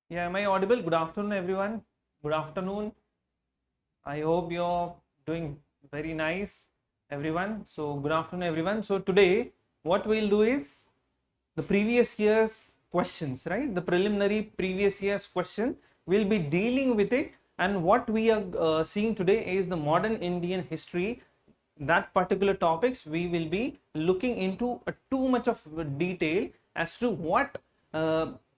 Yeah, am I audible? Good afternoon, everyone. Good afternoon. I hope you're doing very nice, everyone. So, good afternoon, everyone. So, today, what we'll do is the previous year's questions, right? The preliminary previous year's question. We'll be dealing with it, and what we are seeing today is the modern Indian history. That particular topics we will be looking into too much of detail as to what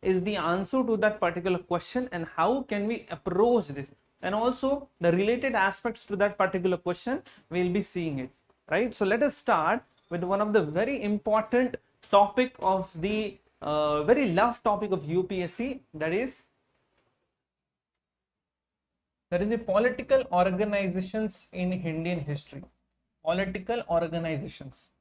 is the answer to that particular question and how can we approach this, and also the related aspects to that particular question we'll be seeing it, right? So let us start with one of the very important topic of the very loved topic of UPSC, that is the political organizations in Indian history. Political organizations,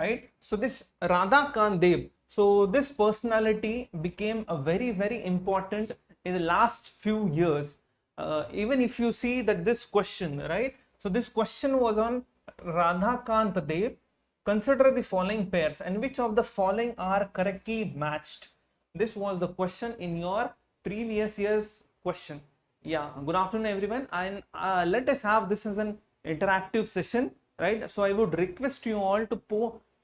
right? So this Radha Kant, so this personality became a very important in the last few years. Even if you see that this question, right? So this question was on Radha Kant. Consider the following pairs and which of the following are correctly matched. This was the question in your previous year's question. Yeah, good afternoon, everyone, and let us have this as an interactive session, right? So I would request you all to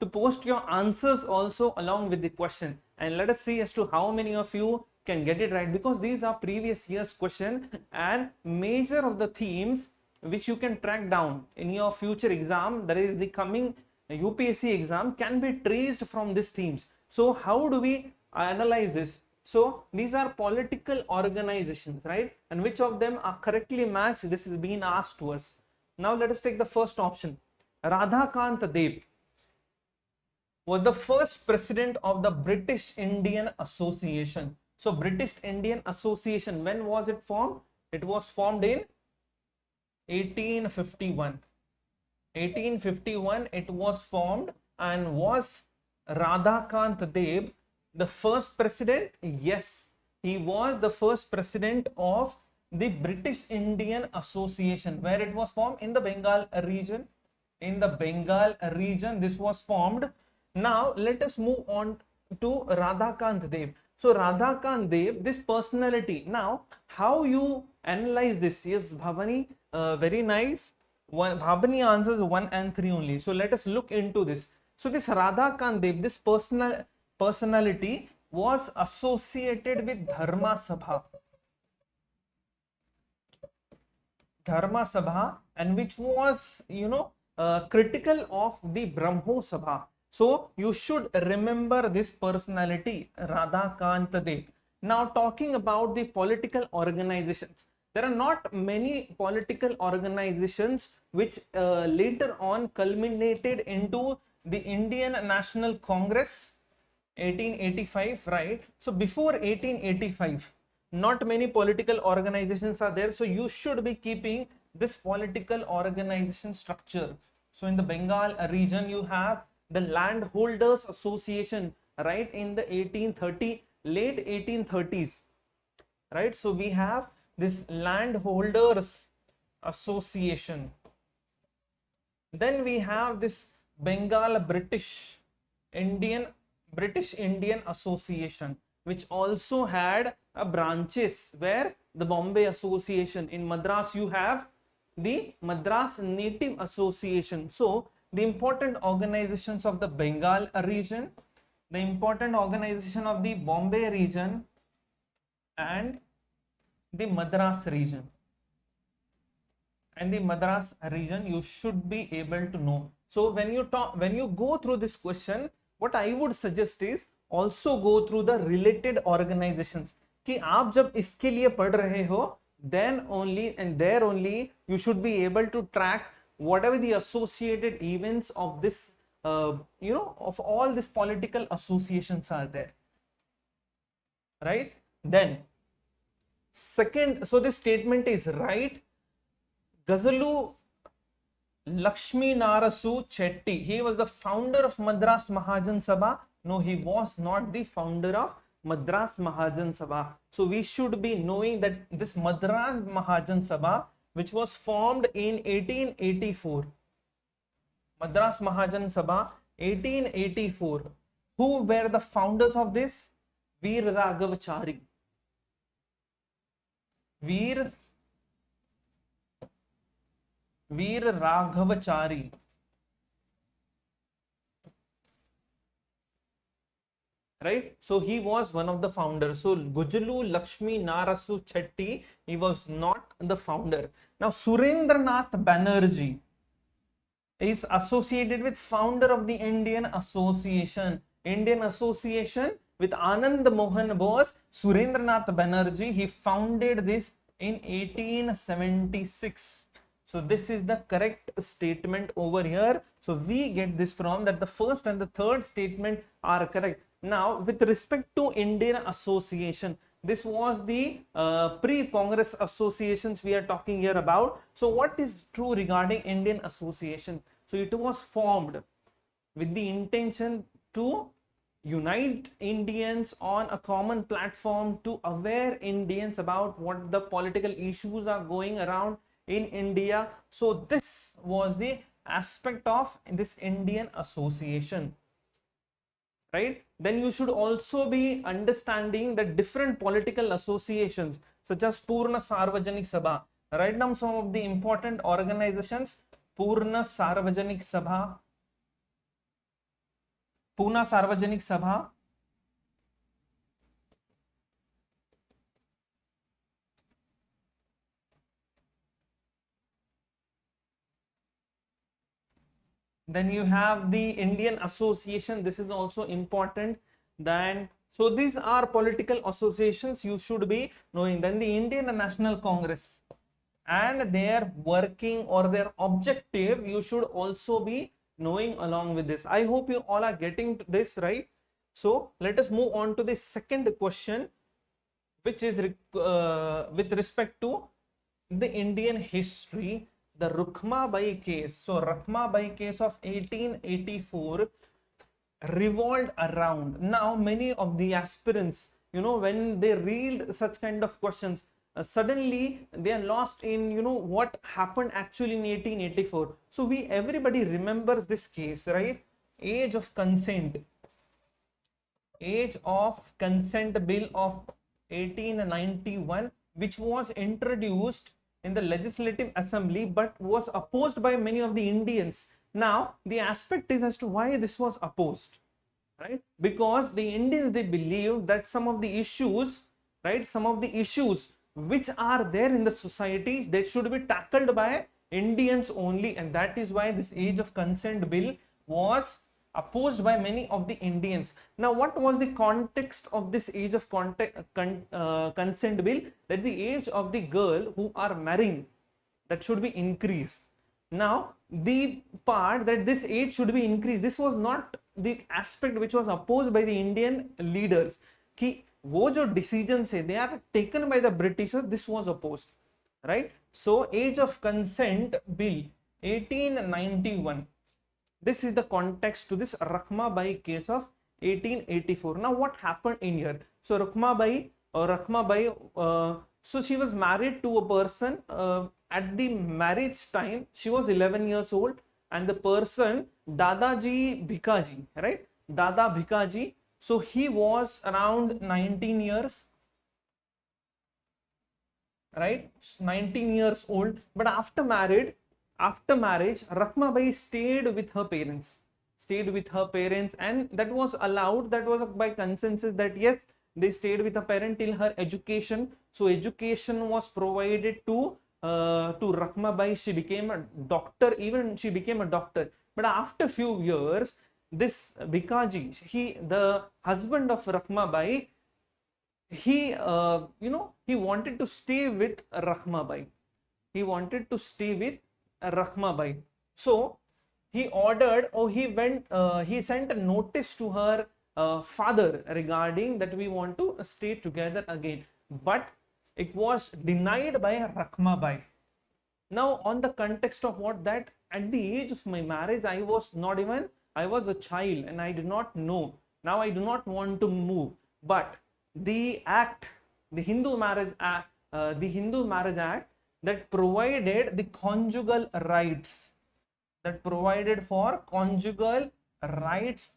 post your answers also along with the question, and let us see as to how many of you can get it right, because these are previous year's question and major of the themes which you can track down in your future exam, that is the coming UPSC exam, can be traced from these themes. So how do we analyze this? So these are political organizations, right? And which of them are correctly matched? This is being asked to us. Now let us take the first option. Radha Kant was the first president of the British Indian Association. So British Indian Association, when was it formed? It was formed in 1851. 1851 it was formed, and was Radha Kant the first president? Yes, he was the first president of the British Indian Association, where it was formed in the Bengal region. In the Bengal region this was formed. Now let us move on to Radha Kant. So Radha Kant, this personality, now how you analyze this? Yes, Bhavani, very nice. Bhavani answers 1 and 3 only. So let us look into this. So this Radha Kant, this personality was associated with Dharma Sabha. Dharma Sabha, and which was, critical of the Brahmo Sabha. So you should remember this personality, Radha Kant. Now talking about the political organizations, there are not many political organizations which later on culminated into the Indian National Congress 1885, right? So before 1885, not many political organizations are there. So you should be keeping this political organization structure. So in the Bengal region, you have the Landholders Association, right, in the 1830, late 1830s, right? So we have this Landholders Association. Then we have this Bengal British Indian Association, which also had a branches, where the Bombay Association. In Madras you have the Madras Native Association. So the important organizations of the Bengal region, the important organization of the Bombay region, and the Madras region. And the Madras region you should be able to know. So when you go through this question, what I would suggest is also go through the related organizations. कि आप जब इसके लिए पढ़ रहे हो, then only and there only you should be able to track whatever the associated events of this, of all these political associations are there, right? Then second, so this statement is right. Gazalu Lakshmi Narasu Chetty, he was the founder of Madras Mahajan Sabha. No, he was not the founder of Madras Mahajan Sabha. So we should be knowing that this Madras Mahajan Sabha, which was formed in 1884, Madras Mahajan Sabha 1884, who were the founders of this? Veer Raghavachari. Veer Raghavachari. Right, so he was one of the founders. So Gujalu Lakshmi Narasu Chetty, he was not the founder. Now Surendranath Banerjee is associated with founder of the Indian Association. Indian Association with Anand Mohan Bose. Surendranath Banerjee, he founded this in 1876. So this is the correct statement over here. So we get this from that the first and the third statement are correct. Now with respect to Indian Association, this was the pre-Congress associations we are talking here about. So what is true regarding Indian Association? So it was formed with the intention to unite Indians on a common platform, to aware Indians about what the political issues are going around in India. So this was the aspect of this Indian Association. Right, then you should also be understanding the different political associations such as Purna Sarvajanik Sabha. Write down some of the important organizations. Purna Sarvajanik Sabha, Puna Sarvajanik Sabha, then you have the Indian Association. This is also important. Then so these are political associations you should be knowing. Then the Indian National Congress and their working or their objective you should also be knowing along with this. I hope you all are getting this right. So let us move on to the second question, which is with respect to the Indian history, the Rukmabai case. So Rukmabai case of 1884 revolved around. Now many of the aspirants, when they read such kind of questions, suddenly they are lost in what happened actually in 1884. So everybody remembers this case, right? Age of Consent Bill of 1891, which was introduced in the Legislative Assembly but was opposed by many of the Indians. Now the aspect is as to why this was opposed, right? Because the Indians, they believe that some of the issues, right, which are there in the societies, that should be tackled by Indians only, and that is why this Age of Consent Bill was opposed by many of the Indians. Now what was the context of this Age of Consent Bill? That the age of the girl who are marrying, that should be increased. Now the part that this age should be increased, this was not the aspect which was opposed by the Indian leaders. Ki wo jo decisions hai, they are taken by the Britishers, this was opposed, right? So Age of Consent Bill 1891, this is the context to this Rukmabai case of 1884. Now what happened in here? So Rukmabai, so she was married to a person. At the marriage time she was 11 years old, and the person Dadaji Bhikaji, right? Dada Bhikaji, so he was around 19 years, right? 19 years old. But after marriage, Rukmabai stayed with her parents, and that was allowed. That was by consensus that yes, they stayed with her parent till her education. So education was provided to Rukmabai. She became a doctor. Even she became a doctor. But after few years, this Bhikaji, the husband of Rukmabai, he wanted to stay with Rukmabai. So he ordered, or he sent a notice to her father regarding that we want to stay together again. But it was denied by Rukmabai. Now on the context of what, that at the age of my marriage, I was a child and I did not know. Now I do not want to move. But the Hindu Marriage Act that provided the conjugal rights,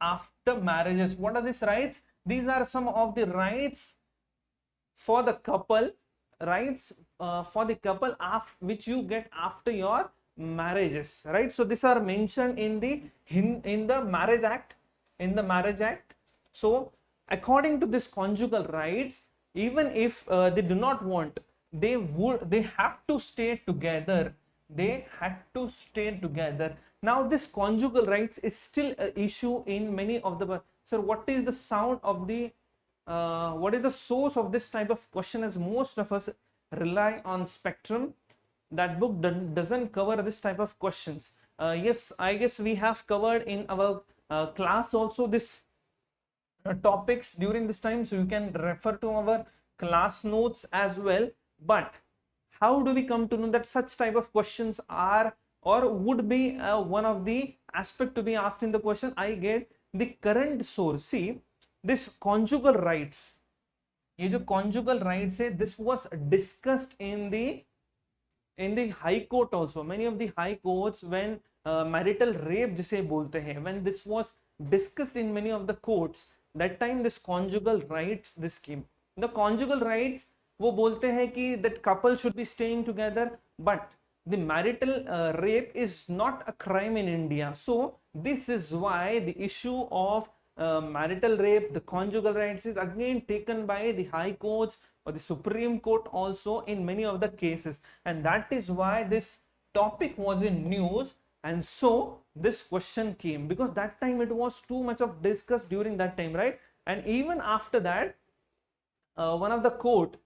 after marriages. What are these rights? These are some of the rights for the couple, rights for the couple which you get after your marriages, right? So these are mentioned in the marriage act, So according to this conjugal rights, even if they do not want, they have to stay together. They had to stay together. Now this conjugal rights is still an issue in many of the. Sir, what is the sound of the what is the source of this type of question, as most of us rely on Spectrum? That book doesn't cover this type of questions. Yes, I guess we have covered in our class also this topics during this time, so you can refer to our class notes as well. But how do we come to know that such type of questions are or would be one of the aspect to be asked in the question? I get the current source. See, this conjugal rights, ये जो conjugal rights है, this was discussed in the high court also. Many of the high courts, when marital rape जिसे बोलते हैं, when this was discussed in many of the courts, that time this conjugal rights this came. The conjugal rights वो बोलते हैं कि that couple should be staying together, but the marital rape is not a crime in India. So this is why the issue of marital rape, the conjugal rights, is again taken by the high courts or the Supreme Court also in many of the cases, and that is why this topic was in news. And so this question came because that time it was too much of discussed during that time, right? And even after that, one of the court,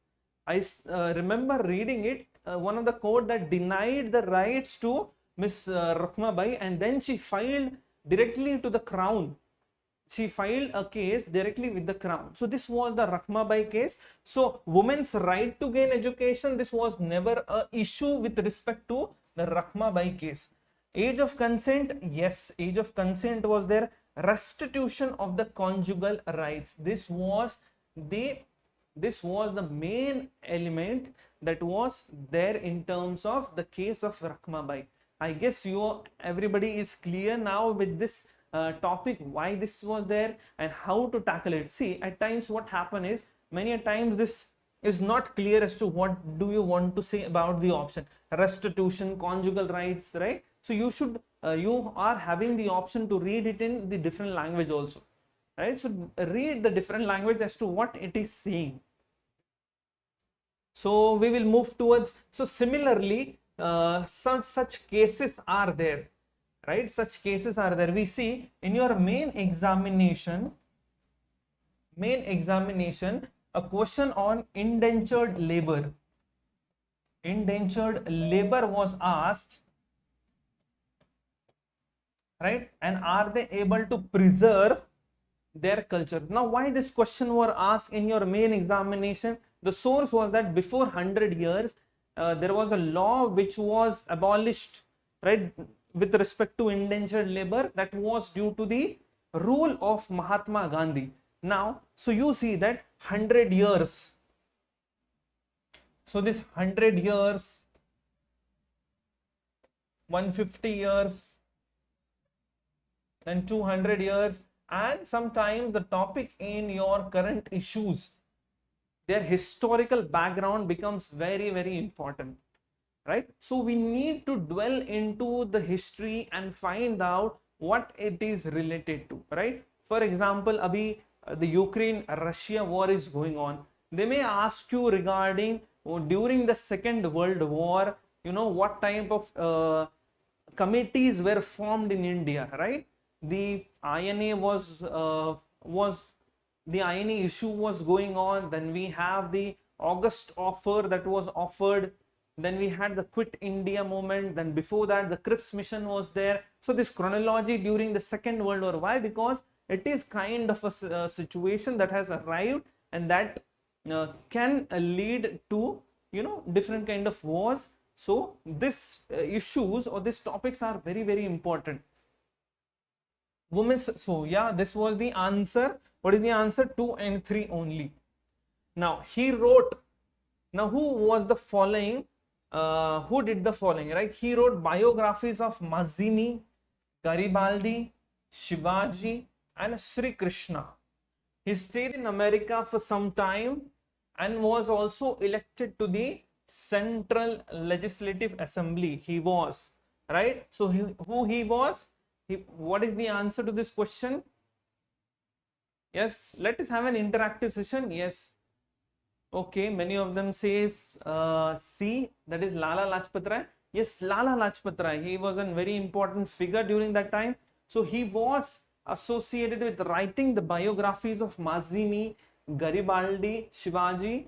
I remember reading it, one of the court that denied the rights to Miss Rakhmabai, and then she filed directly to the crown. She filed a case directly with the crown. So this was the Rakhmabai case. So women's right to gain education, this was never a issue with respect to the Rakhmabai case. Age of consent, yes, age of consent was there. Restitution of the conjugal rights, this was the main element that was there in terms of the case of Rakhmabai. I guess everybody is clear now with this topic, why this was there and how to tackle it. See, at times what happen is, many a times this is not clear as to what do you want to say about the option restitution, conjugal rights, right? So you are having the option to read it in the different language also, right? So read the different language as to what it is saying. So we will move towards, so similarly such cases are there, right? Such cases are there. We see in your main examination a question on indentured labor. Indentured labor was asked, right? And are they able to preserve their culture? Now, why this question was asked in your main examination? The source was that before 100 years, there was a law which was abolished, right, with respect to indentured labor. That was due to the rule of Mahatma Gandhi. Now, so you see that 100 years. So this 100 years, 150 years, then 200 years, and sometimes the topic in your current issues, their historical background becomes very, very important, right? So we need to dwell into the history and find out what it is related to, right? For example, abhi the Ukraine-Russia war is going on. They may ask you regarding during the Second World War, what type of committees were formed in India, right? The INA the INA issue was going on. Then we have the August offer that was offered. Then we had the Quit India movement. Then before that, the Cripps mission was there. So this chronology during the Second World War. Why? Because it is kind of a situation that has arrived, and that can lead to different kind of wars. So this issues or these topics are very, very important. Women's, so yeah, this was the answer. What is the answer? 2 and 3 only. Now he wrote, now who was the following, who did the following, right? He wrote biographies of Mazzini, Garibaldi, Shivaji and Sri Krishna. He stayed in America for some time and was also elected to the Central Legislative Assembly. He was, right? So who he was? What is the answer to this question? Yes, let us have an interactive session. Yes. Okay, many of them says C, that is Lala Lajpat Rai. Yes, Lala Lajpat Rai, he was a very important figure during that time. So he was associated with writing the biographies of Mazzini, Garibaldi, Shivaji,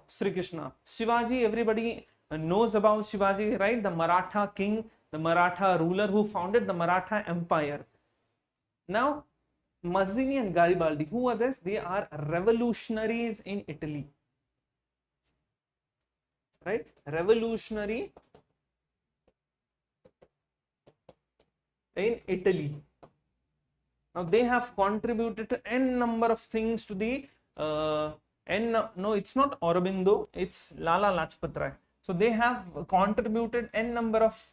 Sri Krishna. Shivaji, everybody knows about Shivaji, right? The Maratha king, the Maratha ruler who founded the Maratha Empire. Now, Mazzini and Garibaldi, who are this? They are revolutionaries in Italy, right? Revolutionary in Italy. Now they have contributed to n number of things to the no, it's not Aurobindo, it's Lala Lajpat Rai. So they have contributed n number of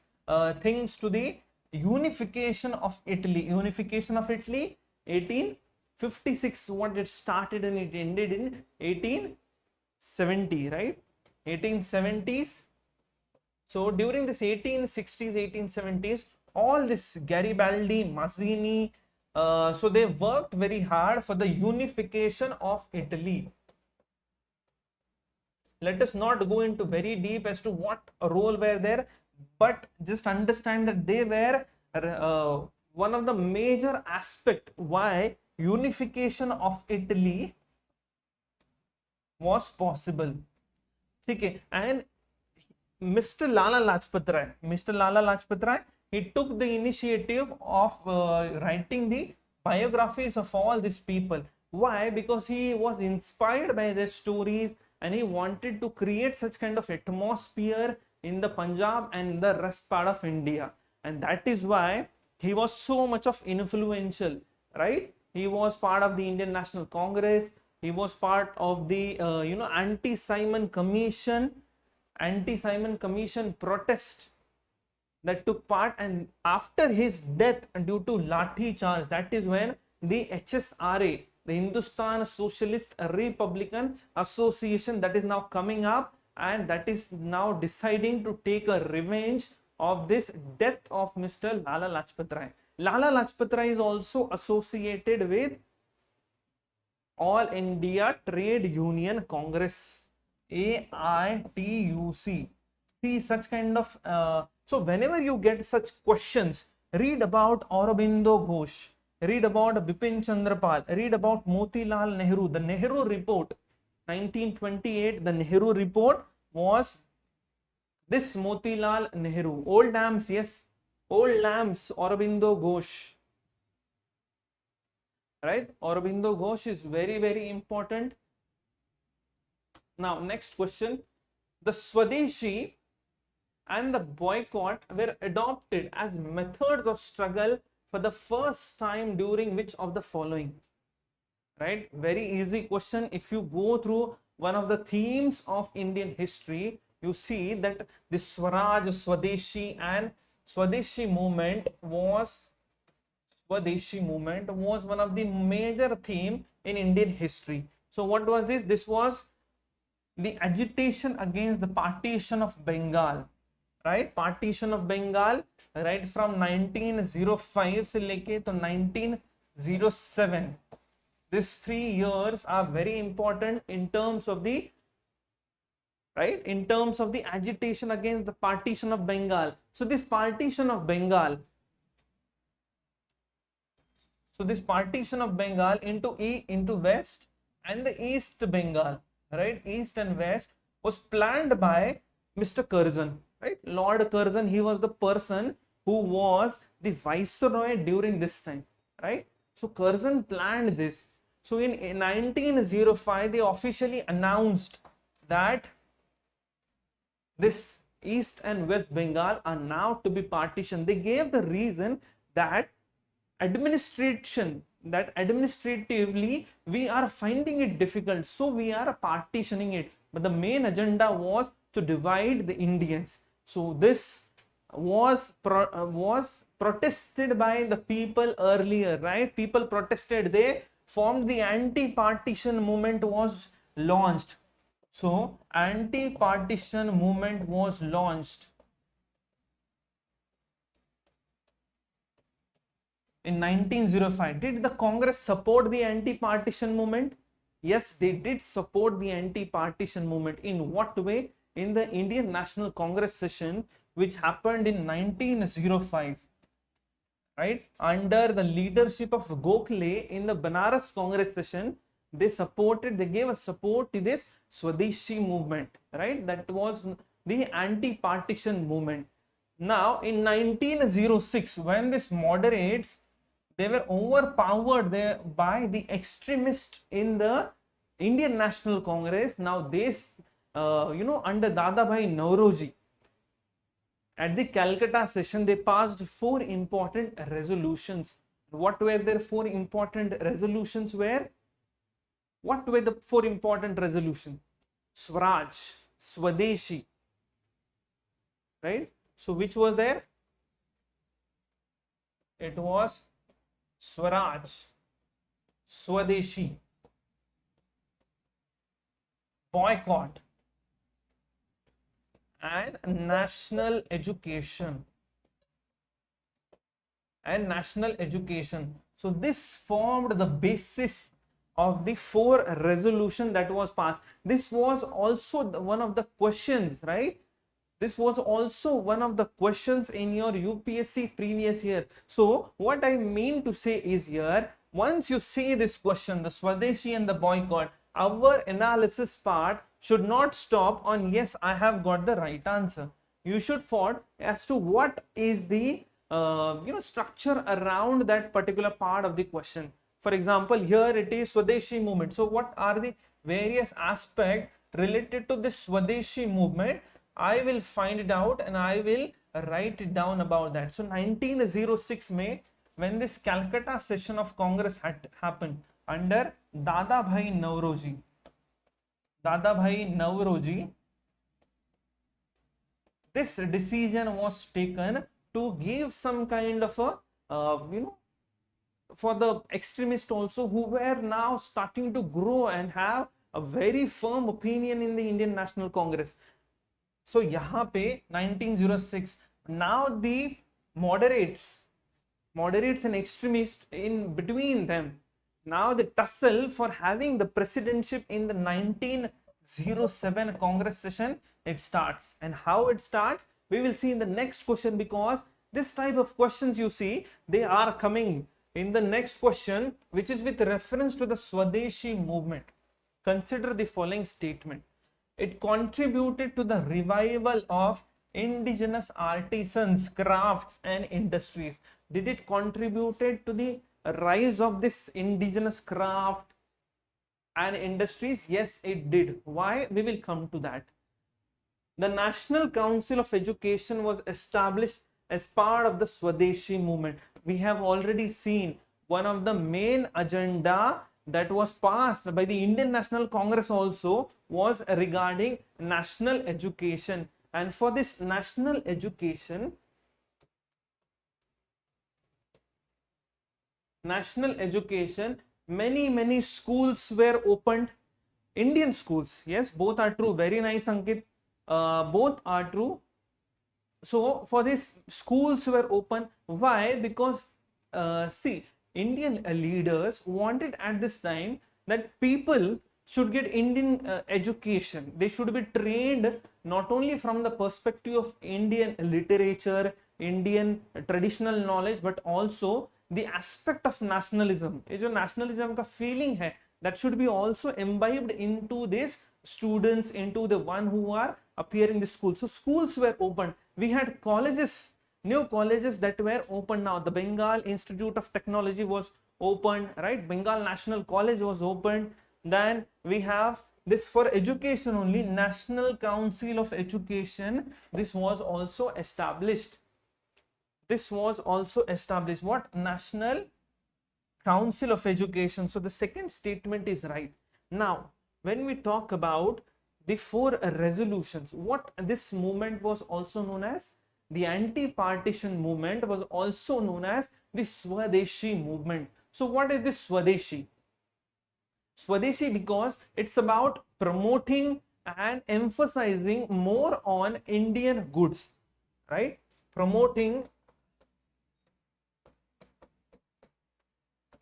things to the unification of Italy. Unification of Italy, 1856. What it started and it ended in 1870, right? 1870s. So during this 1860s, 1870s, all this Garibaldi, Mazzini, so they worked very hard for the unification of Italy. Let us not go into very deep as to what role were there, but just understand that they were one of the major aspect why unification of Italy was possible. Okay, and Mr. Lala Lajpat Rai, he took the initiative of writing the biographies of all these people. Why? Because he was inspired by their stories and he wanted to create such kind of atmosphere in the Punjab and the rest part of India. And that is why he was so much of influential, right? He was part of the Indian National Congress. He was part of the Anti-Simon Commission protest that took part, and after his death due to Lathi charge, that is when the HSRA, the Hindustan Socialist Republican Association, that is now coming up, and that is now deciding to take a revenge of this death of Mr. Lala Lajpat Rai. Lala Lajpat Rai is also associated with All India Trade Union Congress, AITUC. See, such kind of so whenever you get such questions, read about Aurobindo Ghosh, read about Bipin Chandra Pal, read about Motilal Nehru. The Nehru report, 1928, the Nehru report was this Motilal Nehru. Old names, yes, old names, Aurobindo Ghosh. Right? Aurobindo Ghosh is very, very important. Now, next question. The Swadeshi and the boycott were adopted as methods of struggle for the first time during which of the following? Right? Very easy question. If you go through one of the themes of Indian history, you see that the Swaraj, Swadeshi and Swadeshi movement was one of the major theme in Indian history. So what was this? This was the agitation against the partition of Bengal, right? Partition of Bengal, right, from 1905 se leke to 1907. These 3 years are very important in terms of the agitation against the partition of Bengal. So this partition of Bengal into West and the East Bengal, right? East and West was planned by Mr. Curzon, right? Lord Curzon, he was the person who was the viceroy during this time, right? So Curzon planned this. So in 1905, they officially announced that this East and West Bengal are now to be partitioned. They gave the reason that administratively we are finding it difficult, so we are partitioning it, but the main agenda was to divide the Indians. So this was protested by the people earlier, right? People protested, they formed the anti-partition movement, was launched? So anti-partition movement was launched in 1905. Did the Congress support the anti-partition movement? Yes, they did support the anti-partition movement. In what way? In the Indian National Congress session, which happened in 1905, right? Under the leadership of Gokhale in the Banaras Congress session, they gave a support to this Swadeshi movement, right? That was the anti-partition movement. Now, in 1906, when this moderates, they were overpowered there by the extremists in the Indian National Congress. Now, under Dadabhai Nauroji, at the Calcutta session, they passed 4 important resolutions. What were their 4 important resolutions? What were the 4 important resolutions? Swaraj, Swadeshi, right? So which was there? It was Swaraj, Swadeshi, boycott, and national education. So this formed the basis of the 4 resolution that was passed. This was also one of the questions, right? This was also one of the questions in your UPSC previous year. So what I mean to say is here, once you see this question, the Swadeshi and the boycott, our analysis part should not stop on yes, I have got the right answer. You should thought as to what is the structure around that particular part of the question. For example, here it is Swadeshi movement. So what are the various aspects related to this Swadeshi movement? I will find it out and I will write it down about that. So 1906 May, when this Calcutta session of Congress had happened under Dadabhai Nauroji, this decision was taken to give some kind of a, for the extremists also who were now starting to grow and have a very firm opinion in the Indian National Congress. So यहाँ पे 1906, now the moderates and extremists in between them, now the tussle for having the presidency in the 1907 Congress session, it starts. And how it starts, we will see in the next question, because this type of questions you see, they are coming in the next question, which is with reference to the Swadeshi movement. Consider the following statement. It contributed to the revival of indigenous artisans, crafts and industries. Did it contributed to the rise of this indigenous craft and industries? Yes, it did. Why? We will come to that. The National Council of Education was established as part of the Swadeshi movement. We have already seen one of the main agenda that was passed by the Indian National Congress also was regarding national education. And for this national education, many schools were opened. Indian schools, yes, both are true. Very nice, Ankit. Both are true. So for this, schools were open. Why? Because see, Indian leaders wanted at this time that people should get Indian education. They should be trained not only from the perspective of Indian literature, Indian traditional knowledge, but also the aspect of nationalism. ये जो nationalism का feeling है, that should be also imbibed into these students, into the one who are appearing in the school. So schools were opened. We had colleges, new colleges that were open now. The Bengal Institute of Technology was opened, right? Bengal National College was opened. Then we have this for education only, National Council of Education. This was also established. What? National Council of Education. So the second statement is right. Now, when we talk about the 4 resolutions, what this movement was also known as, the anti-partition movement was also known as the Swadeshi movement. So what is this Swadeshi? Swadeshi because it's about promoting and emphasizing more on Indian goods, right? Promoting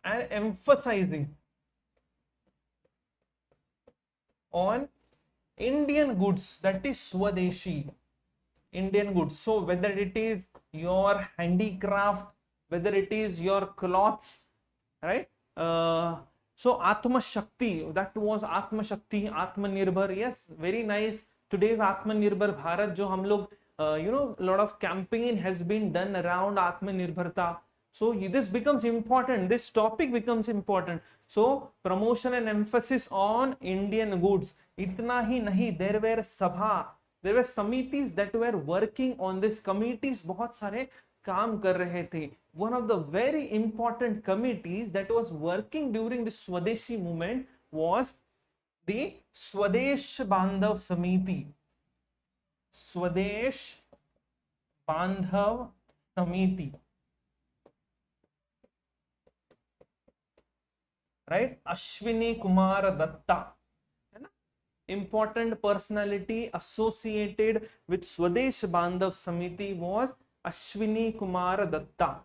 and emphasizing on Indian goods, that is Swadeshi, Indian goods. So whether it is your handicraft, whether it is your cloths, right? So Atma Shakti, that was Atma Shakti, Atmanirbhar. Yes, very nice. Today's Atmanirbhar Bharat, jo hum log, lot of campaign has been done around Atmanirbharta. So this becomes important. This topic becomes important. So promotion and emphasis on Indian goods. Itna hi nahi, there were sabha, there were samitis that were working on this. Committees बहुत सारे काम कर रहे थे. One of the very important committees that was working during the Swadeshi movement was the Swadesh Bandhav Samiti. Swadesh Bandhav Samiti. Right? Ashwini Kumar Datta. Important personality associated with Swadesh Bandhav Samiti was Ashwini Kumar Datta.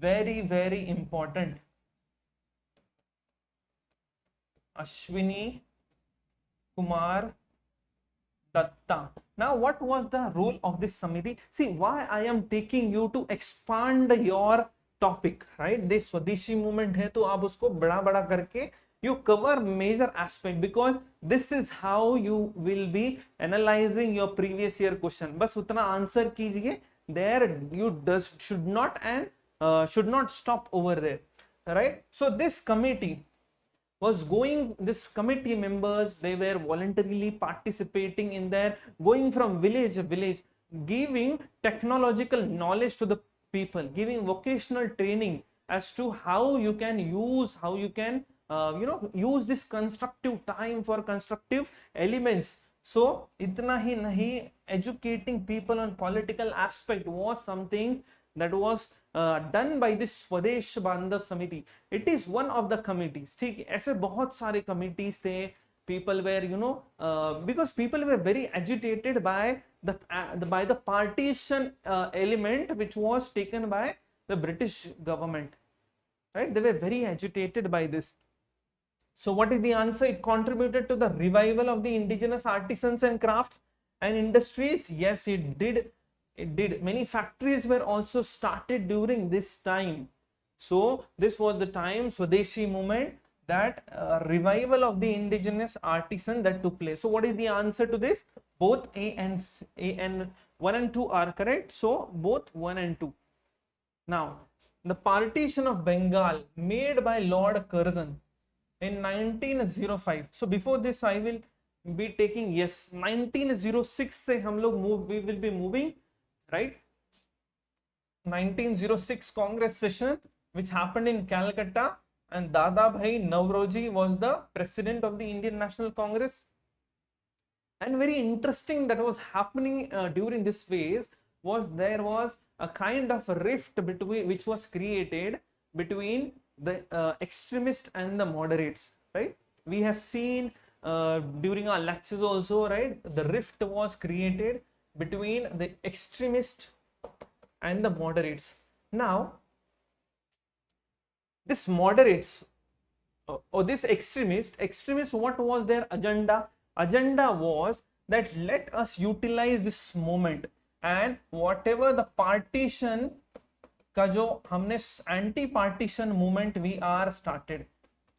Very, very important. Ashwini Kumar Datta. Now, what was the role of this Samiti? See, why I am taking you to expand your topic, right? This Swadeshi movement है तो आप उसको बड़ा बड़ा करके you cover major aspect, because this is how you will be analyzing your previous year question. बस उतना answer कीजिए. There you should not stop over there, right? So this committee was going, this committee members, they were voluntarily participating in there, going from village to village, giving technological knowledge to the people, giving vocational training as to how you can use, use this constructive time for constructive elements. So itna hi nahi, educating people on political aspect was something that was done by this Swadesh Bandhav Samiti. It is one of the committees. ठीक है, ऐसे बहुत सारे committees थे. People were, because people were very agitated by the partition element which was taken by the British government, right? They were very agitated by this. So what is the answer? It contributed to the revival of the indigenous artisans and crafts and industries. Yes, it did. It did. Many factories were also started during this time. So this was the time, Swadeshi movement, that revival of the indigenous artisan that took place. So what is the answer to this? Both A and 1 and 2 are correct. So both 1 and 2. Now, the partition of Bengal made by Lord Curzon in 1905. So before this I will be taking, yes, 1906 se hum log we will be moving, right? 1906 Congress session which happened in Calcutta, and Dada Bhai Nauroji was the president of the Indian National Congress. And very interesting that was happening during this phase was there was a kind of a rift between, which was created between the extremists and the moderates, right? We have seen during our lectures also, right? The rift was created between the extremists and the moderates. Now, this moderates or this extremist, what was their agenda? Agenda was that let us utilize this moment, and whatever the partition का जो हमने anti-partition movement we are started,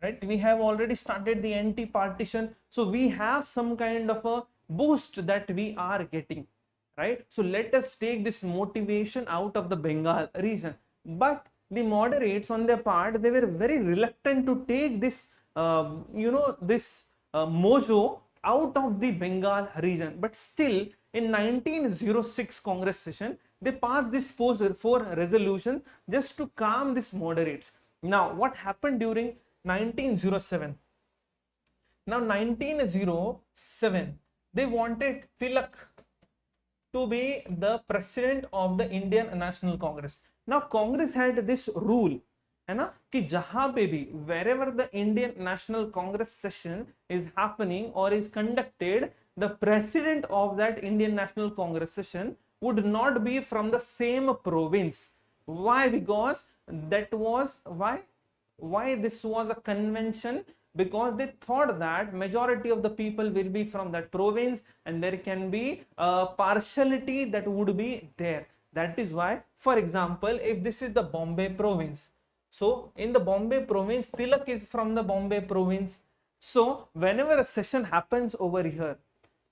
right? We have already started the anti-partition, so we have some kind of a boost that we are getting, right? So let us take this motivation out of the Bengal region. But the moderates on their part, they were very reluctant to take this mojo out of the Bengal region. But still in 1906 Congress session, they passed this four resolution just to calm these moderates. Now what happened during 1907? Now 1907, they wanted Tilak to be the president of the Indian National Congress. Now Congress had this rule, है ना, कि जहां पे भी wherever the Indian National Congress session is happening or is conducted, the president of that Indian National Congress session would not be from the same province. Why? Because that was why this was a convention, because they thought that majority of the people will be from that province and there can be a partiality that would be there. That is why, for example, if this is the Bombay province, so in the Bombay province, Tilak is from the Bombay province. So whenever a session happens over here,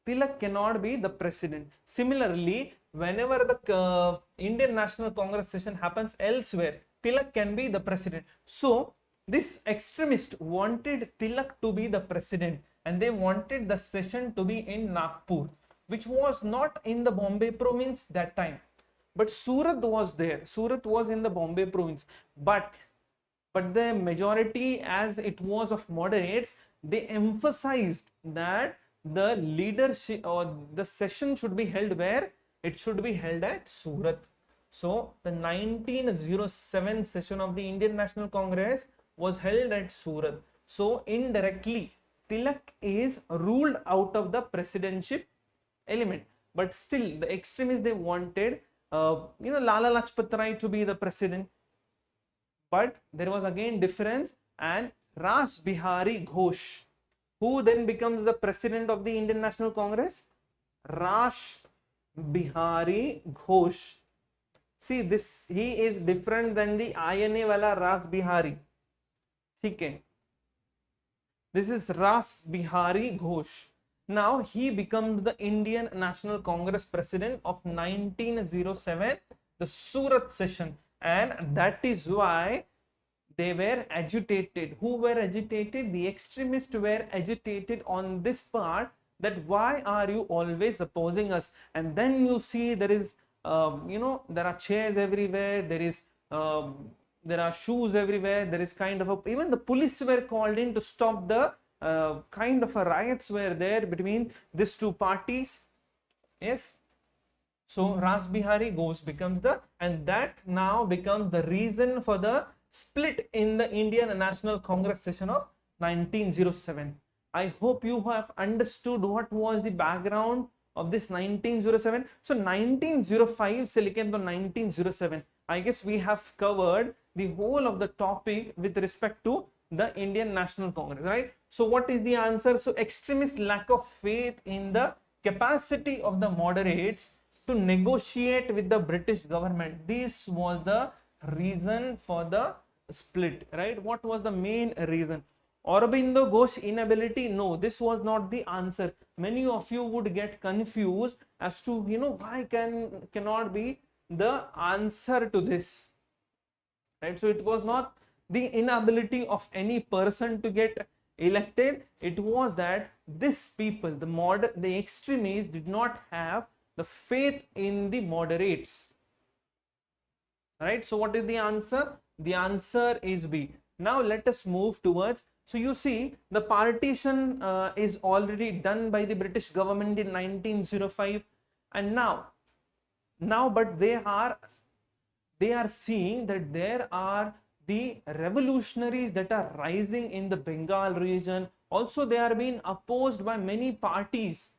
Tilak cannot be the president. Similarly, whenever the Indian National Congress session happens elsewhere, Tilak can be the president. So this extremist wanted Tilak to be the president and they wanted the session to be in Nagpur, which was not in the Bombay province that time. But Surat was there. Surat was in the Bombay province. But the majority, as it was of moderates, they emphasized that the leadership or the session should be held where? It should be held at Surat. So the 1907 session of the Indian National Congress was held at Surat. So indirectly, Tilak is ruled out of the presidentship element. But still, the extremists, they wanted Lala Lajpat Rai to be the president. But there was again difference, and Ras Bihari Ghosh, who then becomes the president of the Indian National Congress? Ras Bihari Ghosh. See, this, he is different than the INA wala Ras Bihari. Okay. This is Ras Bihari Ghosh. Now he becomes the Indian National Congress president of 1907, the Surat session, and that is why they were agitated. Who were agitated? The extremists were agitated on this part, that why are you always opposing us? And then you see there is there are chairs everywhere, there are shoes everywhere, there is kind of even the police were called in to stop the kind of a riots were there between these two parties. Yes. So Ras Bihari Ghosh becomes and that now becomes the reason for the split in the Indian National Congress session of 1907. I hope you have understood what was the background of this 1907. So 1905 se leke to 1907, I guess we have covered the whole of the topic with respect to the Indian National Congress, right? So what is the answer? So extremist lack of faith in the capacity of the moderates to negotiate with the British government. This was the reason for the split, right? What was the main reason? Aurobindo Ghosh inability? No, this was not the answer. Many of you would get confused as to why cannot be the answer to this, right? So it was not the inability of any person to get elected. It was that this people, the extremists, did not have the faith in the moderates, right? So what is the answer? The answer is B. Now let us move towards, so you see the partition is already done by the British government in 1905, and now but they are seeing that there are the revolutionaries that are rising in the Bengal region. Also they are being opposed by many parties,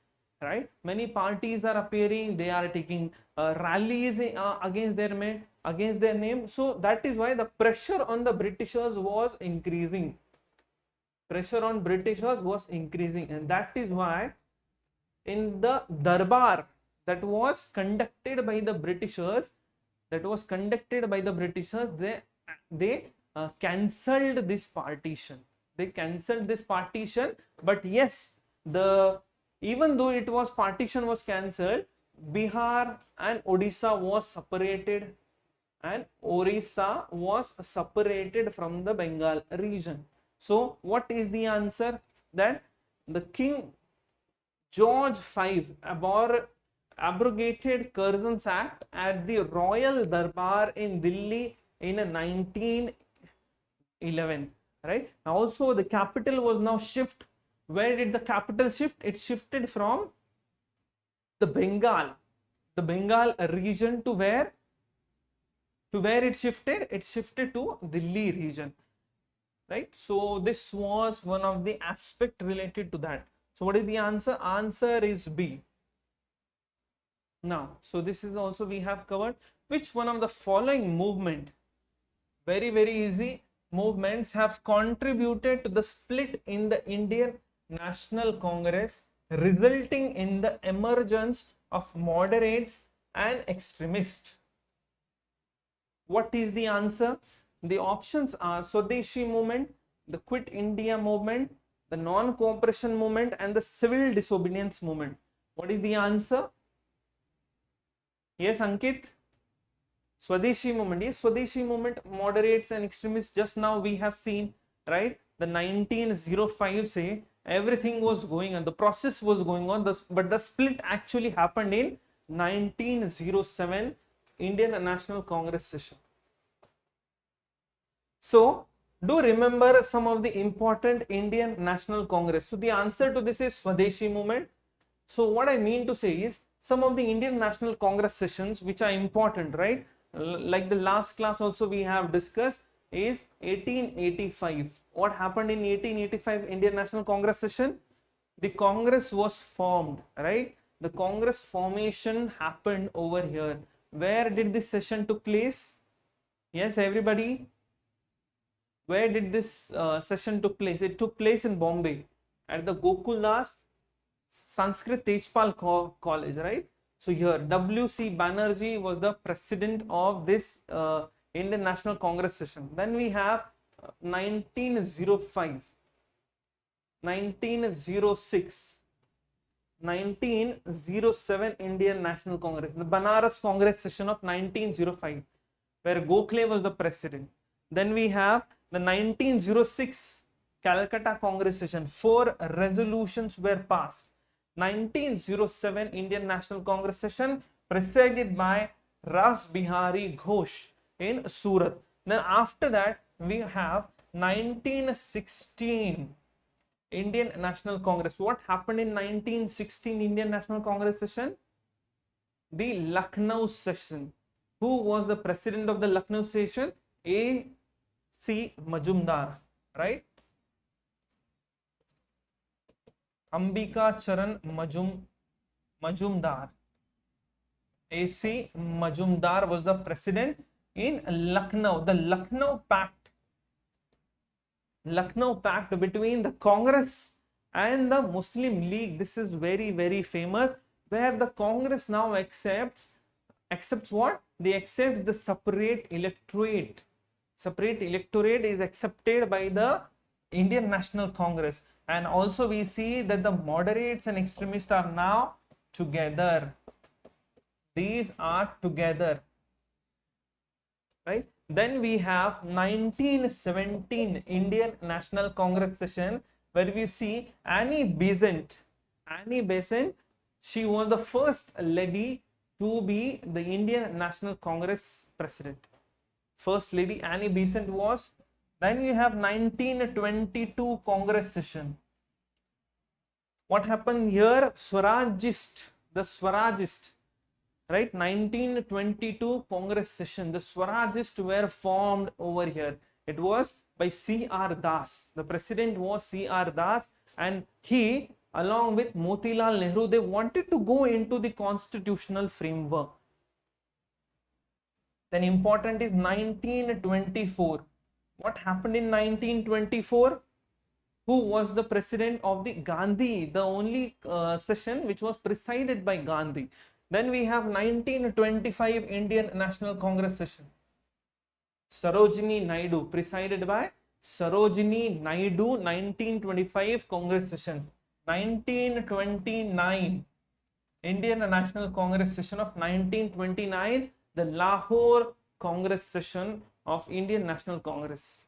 right? Many parties are appearing, they are taking rallies against their name. So that is why the pressure on the Britishers was increasing. Pressure on Britishers was increasing, and that is why in the Darbar that was conducted by the Britishers, they cancelled this partition. But yes, even though partition was cancelled, Bihar and Odisha was separated, and Orissa was separated from the Bengal region. So what is the answer? That the King George V abrogated Curzon's Act at the Royal Darbar in Delhi in 1911, right? Also the capital was now shift. Where did the capital shift? It shifted from the Bengal region to where? To where it shifted? It shifted to Delhi region, right? So this was one of the aspect related to that. So what is the answer? Answer is B. Now, so this is also we have covered. Which one of the following movement, very easy, movements have contributed to the split in the Indian National Congress, resulting in the emergence of moderates and extremists? What is the answer? The options are Swadeshi Movement, the Quit India Movement, the Non-Cooperation Movement, and the Civil Disobedience Movement. What is the answer? Yes, Ankit? Swadeshi Movement. Yes, Swadeshi Movement, moderates and extremists. Just now we have seen, right? The 1905 say everything was going on, the process was going on, but the split actually happened in 1907 Indian National Congress session. So, do remember some of the important Indian National Congress. So, the answer to this is Swadeshi Movement. So, what I mean to say is some of the Indian National Congress sessions which are important, right? Like the last class also we have discussed is 1885. What happened in 1885 Indian National Congress session? The Congress was formed, right? The Congress formation happened over here. Where did this session took place? Yes, everybody. Where did this session took place? It took place in Bombay at the Gokuldas Sanskrit Tejpal College, right? So here W.C. Banerjee was the president of this Indian National Congress session. Then we have 1905, 1906, 1907 Indian National Congress, the Banaras Congress session of 1905, where Gokhale was the president. Then we have the 1906 Calcutta Congress session. 4 resolutions were passed. 1907 Indian National Congress session presided by Ras Bihari Ghosh in Surat. Then after that we have 1916 Indian National Congress. What happened in 1916 Indian National Congress session? The Lucknow session. Who was the president of the Lucknow session? A.C. Majumdar, right? Ambika Charan Majumdar. A.C. Majumdar was the president in Lucknow. The Lucknow Pact between the Congress and the Muslim League. This is very famous, where the Congress now accepts what? They accept the separate electorate. Separate electorate is accepted by the Indian National Congress. And also we see that the moderates and extremists are now together. These are together, right? Then we have 1917 Indian National Congress session, where we see Annie Besant. Annie Besant, she was the first lady to be the Indian National Congress president. First lady Annie Besant was. Then you have 1922 Congress session. What happened here? Swarajist, the Swarajist, right? 1922 Congress session. The Swarajists were formed over here. It was by C.R. Das. The president was C.R. Das, and he, along with Motilal Nehru, they wanted to go into the constitutional framework. Then important is 1924. What happened in 1924? Who was the president of the Gandhi, the only session which was presided by Gandhi. Then we have 1925 Indian National Congress session. Sarojini Naidu, presided by Sarojini Naidu, 1925 Congress session. 1929 Indian National Congress session of 1929, the Lahore Congress session of Indian National Congress.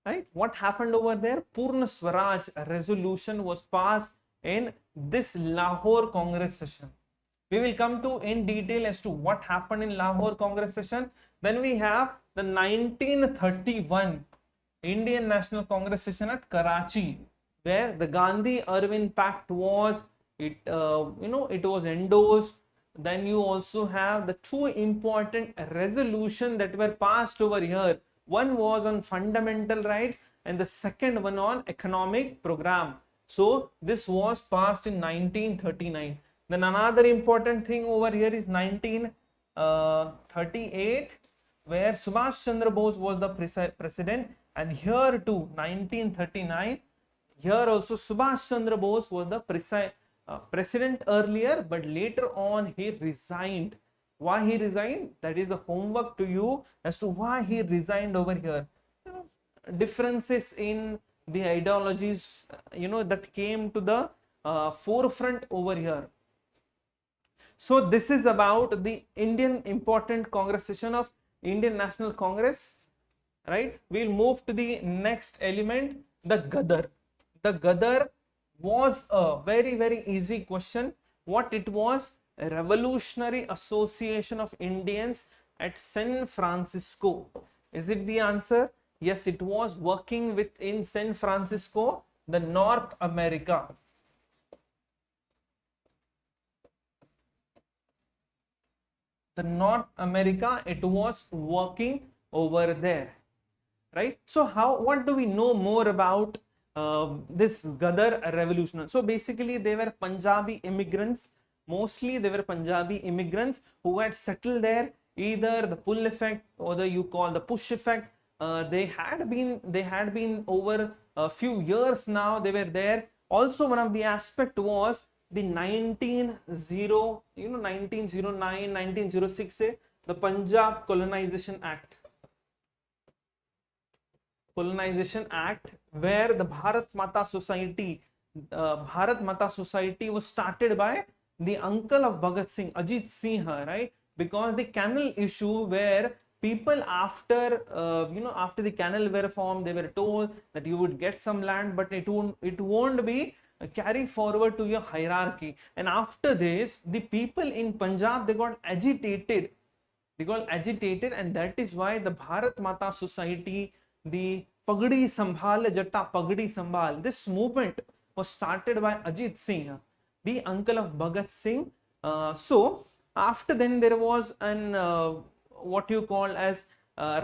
Right? What happened over there? Purna Swaraj resolution was passed in this Lahore Congress session. We will come to in detail as to what happened in Lahore Congress session. Then we have the 1931 Indian National Congress session at Karachi, where the Gandhi-Irwin Pact was, it was endorsed, then you also have the two important resolutions that were passed over here. One was on fundamental rights and the second one on economic program. So this was passed in 1939. Then another important thing over here is 1938, where Subhash Chandra Bose was the president, and here too 1939, here also Subhash Chandra Bose was the president earlier, but later on he resigned. Why he resigned? That is a homework to you as to why he resigned over here. Differences in the ideologies, that came to the forefront over here. So this is about the Indian important Congress session of Indian National Congress, right? We'll move to the next element, the Gadar. The Gadar was a very, very easy question. What it was? A Revolutionary Association of Indians at San Francisco. Is it the answer? Yes, it was working in San Francisco, the North America. The North America, it was working over there, right? So what do we know more about this Gadar revolution? So basically they were Punjabi immigrants. Mostly they were Punjabi immigrants who had settled there, either the pull effect or you call the push effect. They had been over a few years now, they were there. Also one of the aspect was the 1909, 1906, the Punjab Colonization Act. Where the Bharat Mata Society was started by the uncle of Bhagat Singh, Ajit Singh, right? Because the canal issue, where people after the canal were formed, they were told that you would get some land, but it won't be carry forward to your hierarchy. And after this, the people in Punjab, they got agitated, and that is why the Bharat Mata Society, the Pagdi Sambhal Jatta Pagdi Sambhal, this movement was started by Ajit Singh, the uncle of Bhagat Singh. So after then there was an what you call as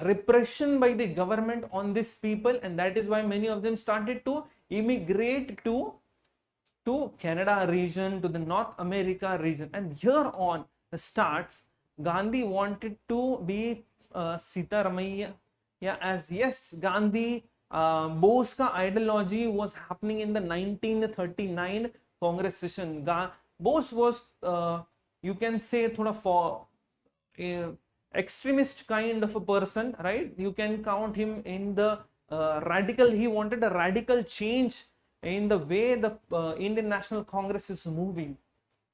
repression by the government on these people, and that is why many of them started to immigrate to Canada region, to the North America region. And here on starts, Gandhi wanted to be Sita Ramaiah, as yes, Gandhi, Bose ka ideology was happening in the 1939 Congress session. Bose was, you can say, thoda for extremist kind of a person, right? You can count him in the radical. He wanted a radical change in the way the Indian National Congress is moving,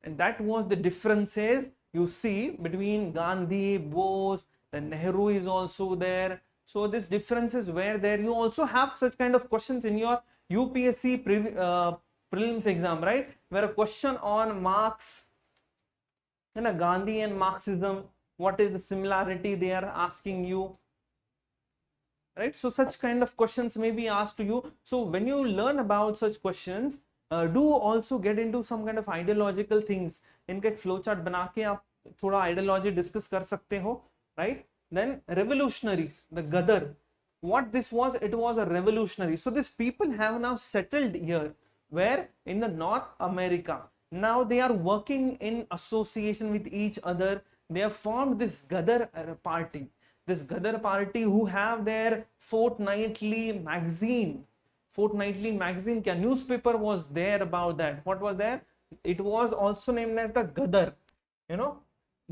and that was the differences you see between Gandhi, Bose, then Nehru is also there. So these differences were there. You also have such kind of questions in your UPSC prelims exam, right? Where a question on Marx, Gandhi and Marxism, what is the similarity they are asking you, right? So such kind of questions may be asked to you. So when you learn about such questions, do also get into some kind of ideological things. इनका एक flow chart बना के आप थोड़ा ideology discuss कर सकते हो, right? Then revolutionaries, the Gadar, what this was, it was a revolutionary. So these people have now settled here, where in the North America. Now they are working in association with each other. They have formed this Gadar party. This Gadar party, who have their fortnightly magazine. Newspaper was there about that. What was there? It was also named as the Gadar,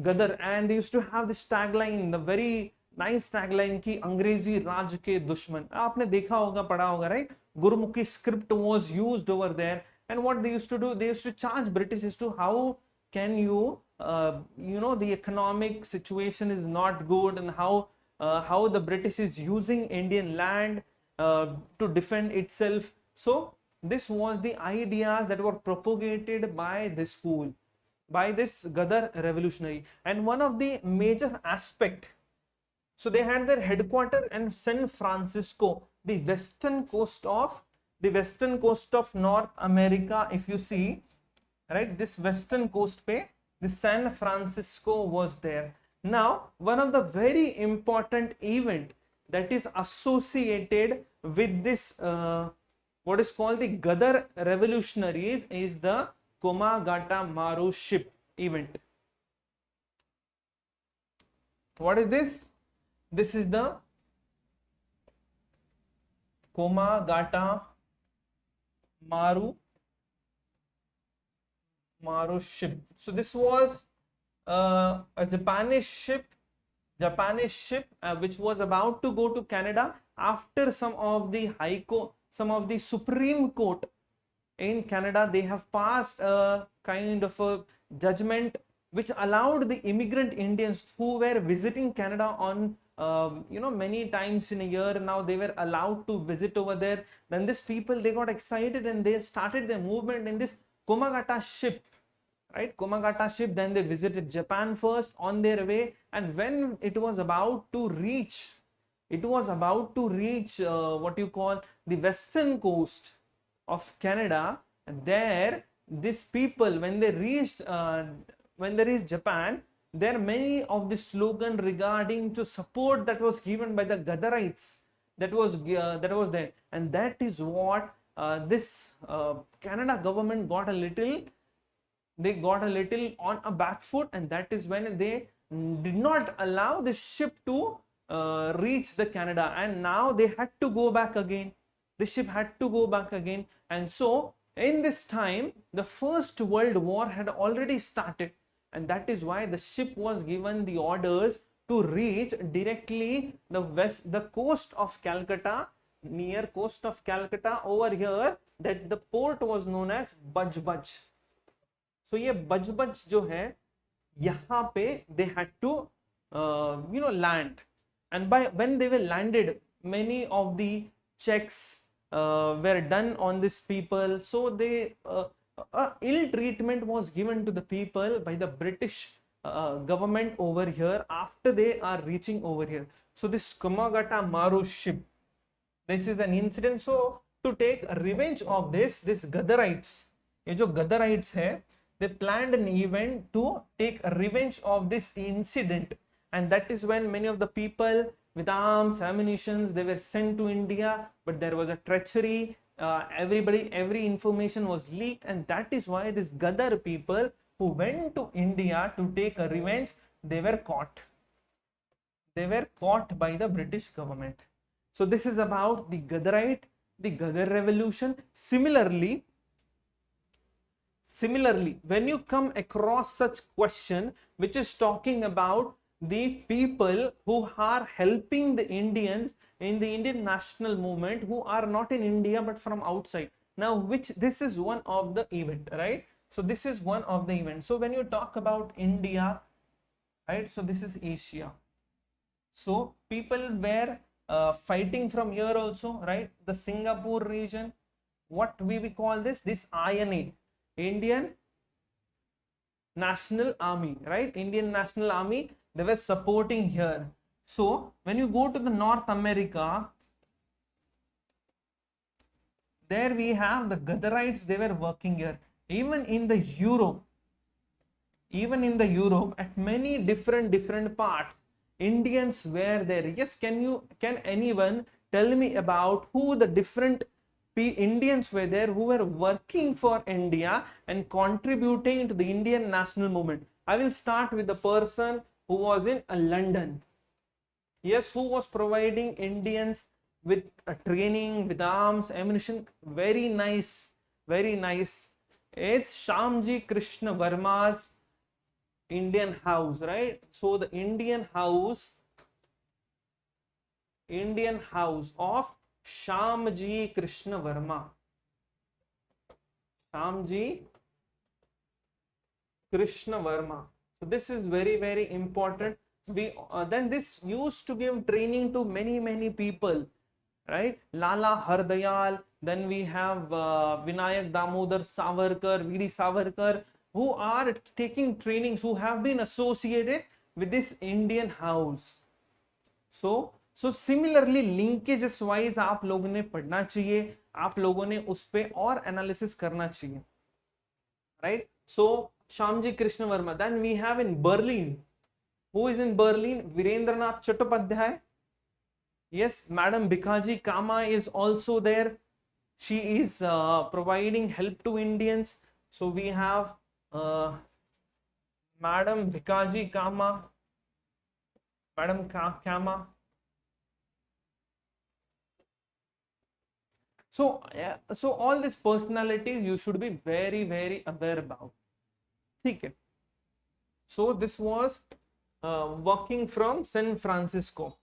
Gadar, and they used to have this tagline, the very nice tagline ki अंग्रेजी राज के दुश्मन. आपने देखा होगा, पढ़ा होगा, right? Gurmukhi script was used over there, and what they used to do, they used to charge British as to how can you, the economic situation is not good, and how the British is using Indian land to defend itself. So this was the ideas that were propagated by this school, by this Gadar revolutionary. And one of the major aspect, so they had their headquarters in San Francisco, the western coast of North America. If you see, right, this western coast pe The San Francisco was there. Now, one of the very important event that is associated with this what is called the Gadar revolutionaries is the Komagata Maru ship event. What is this? This is the Komagata Maru ship. So this was a Japanese ship which was about to go to Canada after some of the Supreme Court in Canada, they have passed a kind of a judgment which allowed the immigrant Indians who were visiting Canada on many times in a year. Now they were allowed to visit over there. Then these people, they got excited and they started their movement in this Komagata ship, right? Komagata ship. Then they visited Japan first on their way, and when it was about to reach what you call the western coast of Canada, there these people, when they reached Japan, there are many of the slogan regarding to support that was given by the Gadarites that was there, and that is what this Canada government got a little on a back foot, and that is when they did not allow the ship to reach the Canada, and now they had to go back again. The ship had to go back again, and so in this time the First World War had already started, and that is why the ship was given the orders to reach directly the coast of Calcutta, near coast of Calcutta over here, that the port was known as Baj. So ये Baj जो है यहाँ पे they had to land, and when they were landed, many of the checks were done on these people. So they ill treatment was given to the people by the British government over here after they are reaching over here. So this Komagata Maru ship, this is an incident. So to take revenge of this Gadarites, ये जो Gadarites है, they planned an event to take revenge of this incident, and that is when many of the people with arms, ammunitions, they were sent to India, but there was a treachery. Every information was leaked, and that is why this Gadar people who went to India to take a revenge, they were caught. They were caught by the British government. So this is about the Gadar revolution. Similarly, when you come across such question which is talking about the people who are helping the Indians in the Indian national movement, who are not in India but from outside, now this is one of the event, right? So this is one of the events. So when you talk about India, right, so this is Asia. So people were fighting from here also, right? The Singapore region, what we call this INA, Indian National Army, right? Indian National Army, they were supporting here. So when you go to the North America, there we have the Gadarites, they were working here. Even in the Europe, at many different parts, Indians were there. Yes, can anyone tell me about who the different Indians were there who were working for India and contributing to the Indian national movement? I will start with the person who was in London. Yes, who was providing Indians with training, with arms, ammunition. Very nice. It's Shyamji Krishna Verma's Indian House, right? So the Indian House of Shyamji Krishna Verma. Shyamji Krishna Verma. So this is very important. Then this used to give training to many people, right? Lala Hardayal. Then we have Vinayak Damodar Savarkar, VD Savarkar, who are taking trainings, who have been associated with this Indian House. So similarly linkages wise आप लोगों ने पढ़ना चाहिए, आप लोगों ने उस पे और analysis करना चाहिए, right? So Shamji Krishna Verma. Then we have in Berlin. Who is in Berlin? Virendranath Chattopadhyay. Yes, Madam Bikaji Kama is also there. She is providing help to Indians. So we have Madam Bikaji Kama. Madam Kama. So, so all these personalities you should be very, very aware about. Okay. So this was working from San Francisco.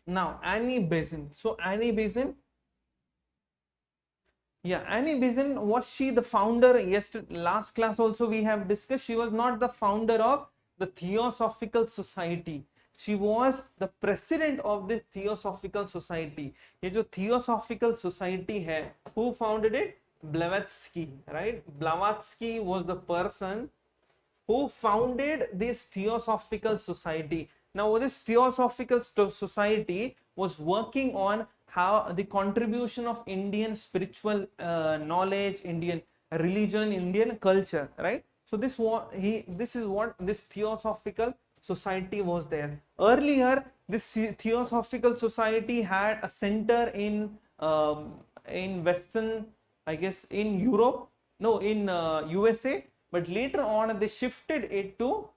Now Annie Besant. So Annie Besant. Yeah, Annie Besant, was she the founder? Yesterday, last class also we have discussed. She was not the founder of the Theosophical Society. She was the president of the Theosophical Society. ये जो Theosophical Society है, who founded it? Blavatsky, right? Blavatsky was the person who founded this Theosophical Society. Now, this Theosophical Society was working on how the contribution of Indian spiritual knowledge, Indian religion, Indian culture, right? So this is what this Theosophical Society was there. Earlier, this Theosophical Society had a center in Western, I guess, in Europe, no, in USA, but later on they shifted it to,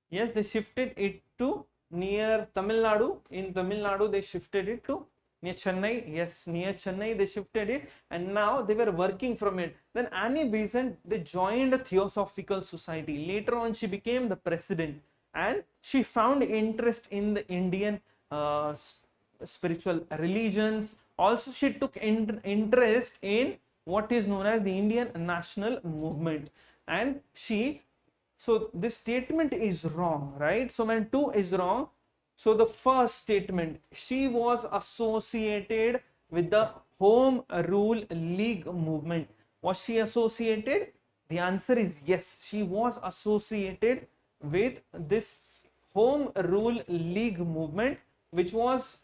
yes, they shifted it to near Tamil Nadu. In Tamil Nadu, they shifted it to near Chennai. Yes, near Chennai, they shifted it, and now they were working from it. Then Annie Besant, they joined a Theosophical Society. Later on, she became the president, and she found interest in the Indian spiritual religions. Also, she took interest in what is known as the Indian national movement, and so this statement is wrong, right? So when 2 is wrong, so the first statement, she was associated with the Home Rule League movement. Was she associated? The answer is yes. She was associated with this Home Rule League movement, which was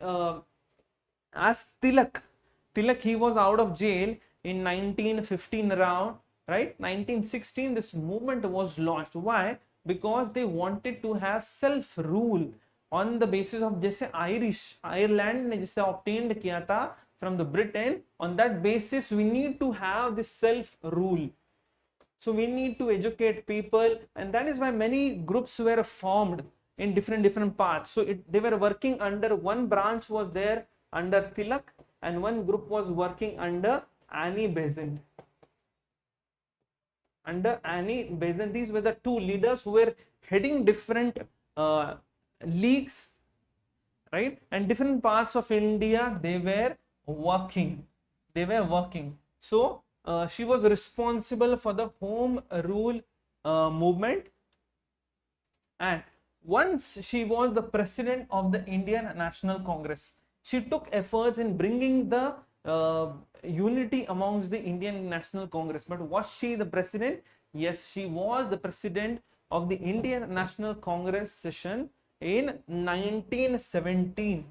as Tilak. Tilak, he was out of jail in 1915 around, right? 1916, this movement was launched. Why? Because they wanted to have self-rule on the basis of जैसे Ireland ने जैसे obtained किया था from the Britain. On that basis, we need to have this self-rule. So we need to educate people, and that is why many groups were formed in different parts. So they were working under, one branch was there under Tilak, and one group was working under Annie Besant. Under Annie Besant, these were the two leaders who were heading different leagues, right? And different parts of India, they were working. So she was responsible for the Home Rule movement, and once she was the president of the Indian National Congress. She took efforts in bringing the unity amongst the Indian National Congress. But was she the president? Yes, she was the president of the Indian National Congress session in 1917.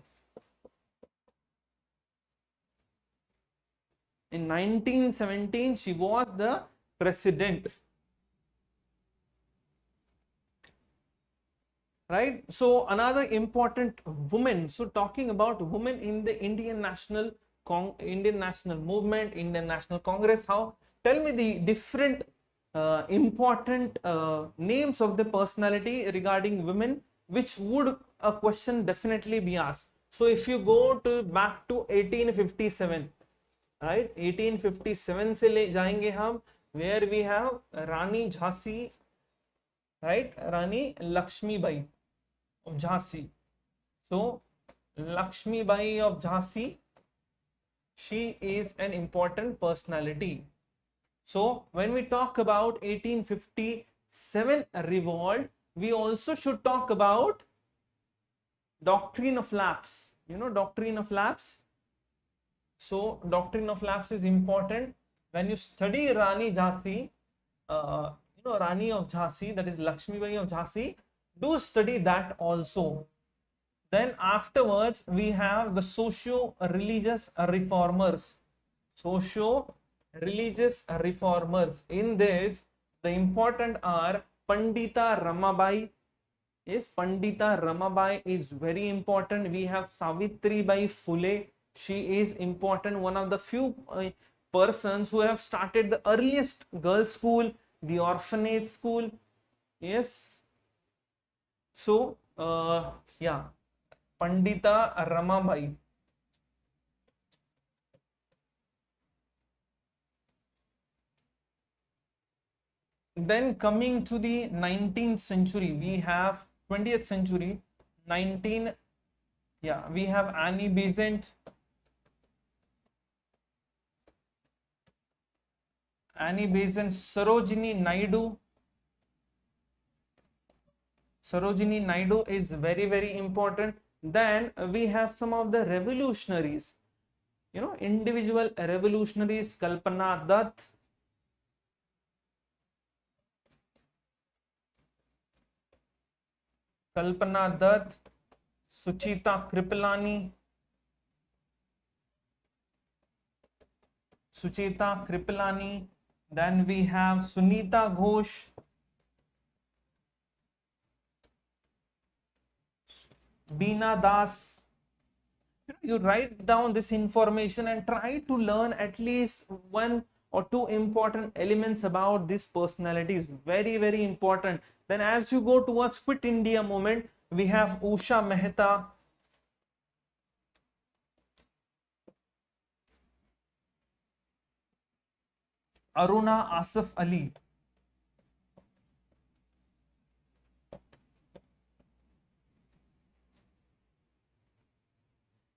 In 1917, she was the president. Right? So another important woman. So talking about women in the Indian National Movement, Indian National Congress. How? Tell me the different important names of the personality regarding women, which would a question definitely be asked. So if you go back to 1857, right? 1857 से ले जाएंगे हम, where we have Rani Jhansi, right? Rani Lakshmi Bai of Jhansi. So Lakshmi Bai of Jhansi, she is an important personality. So when we talk about 1857 revolt, we also should talk about doctrine of lapse. You know doctrine of lapse. So doctrine of lapse is important. When you study Rani Jhansi, Rani of Jhansi, that is Lakshmi Bai of Jhansi, do study that also. Then afterwards, we have the socio-religious reformers. Socio-religious reformers. In this, The important are Pandita Ramabai. Yes, Pandita Ramabai is very important. We have Savitri Bai Phule. She is important. One of the few persons who have started the earliest girls' school, the orphanage school. Yes. So, yeah, Pandita Ramabai. Then coming to the 19th century, we have 20th century, 19, yeah, we have Annie Besant, Sarojini Naidu. Sarojini Naidu is very, very important. Then we have some of the revolutionaries, individual revolutionaries, Kalpana Dutt, Suchita Kripalani. Then we have Sunita Ghosh, Beena Das. You write down this information and try to learn at least one or two important elements about this personality is very, very important. Then as you go towards Quit India movement, we have Usha Mehta, Aruna Asif Ali.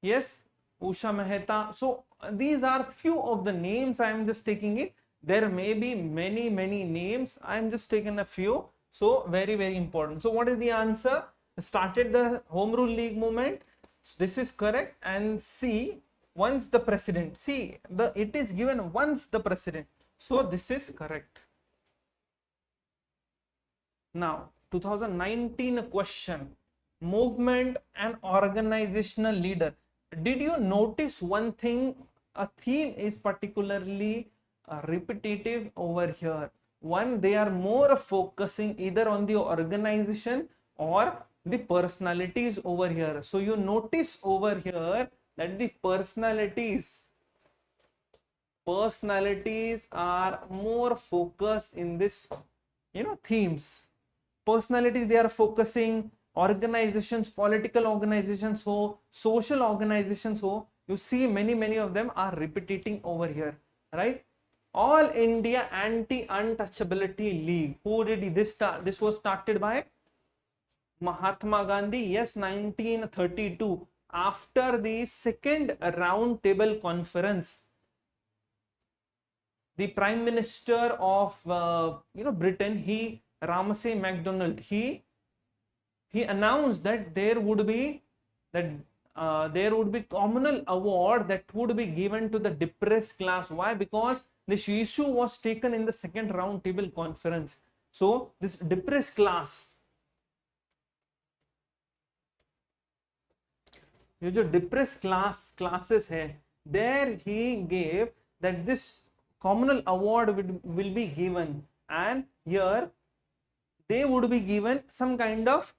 Yes, Usha Mehta. So these are few of the names. I am just taking it. There may be many, many names. I am just taking a few. So very, very important. So what is the answer? Started the Home Rule League movement. So this is correct. And C, once the president. See, it is given once the president. So this is correct. Now, 2019 question. Movement and organizational leader. Did you notice one thing? A theme is particularly repetitive over here. One, they are more focusing either on the organization or the personalities over here. So you notice over here that the personalities are more focused in this, themes. Personalities, they are focusing. Organizations, political organizations, so social organizations, so you see many of them are repeating over here, right? All India Anti-Untouchability League. Who did this start? This was started by Mahatma Gandhi. Yes, 1932. After the second round table conference, the Prime Minister of Britain, Ramsay MacDonald, he announced that there would be communal award that would be given to the depressed class. Why? Because this issue was taken in the second round table conference. So this depressed class, ये जो depressed classes है, there he gave that this communal award will be given, and here they would be given some kind of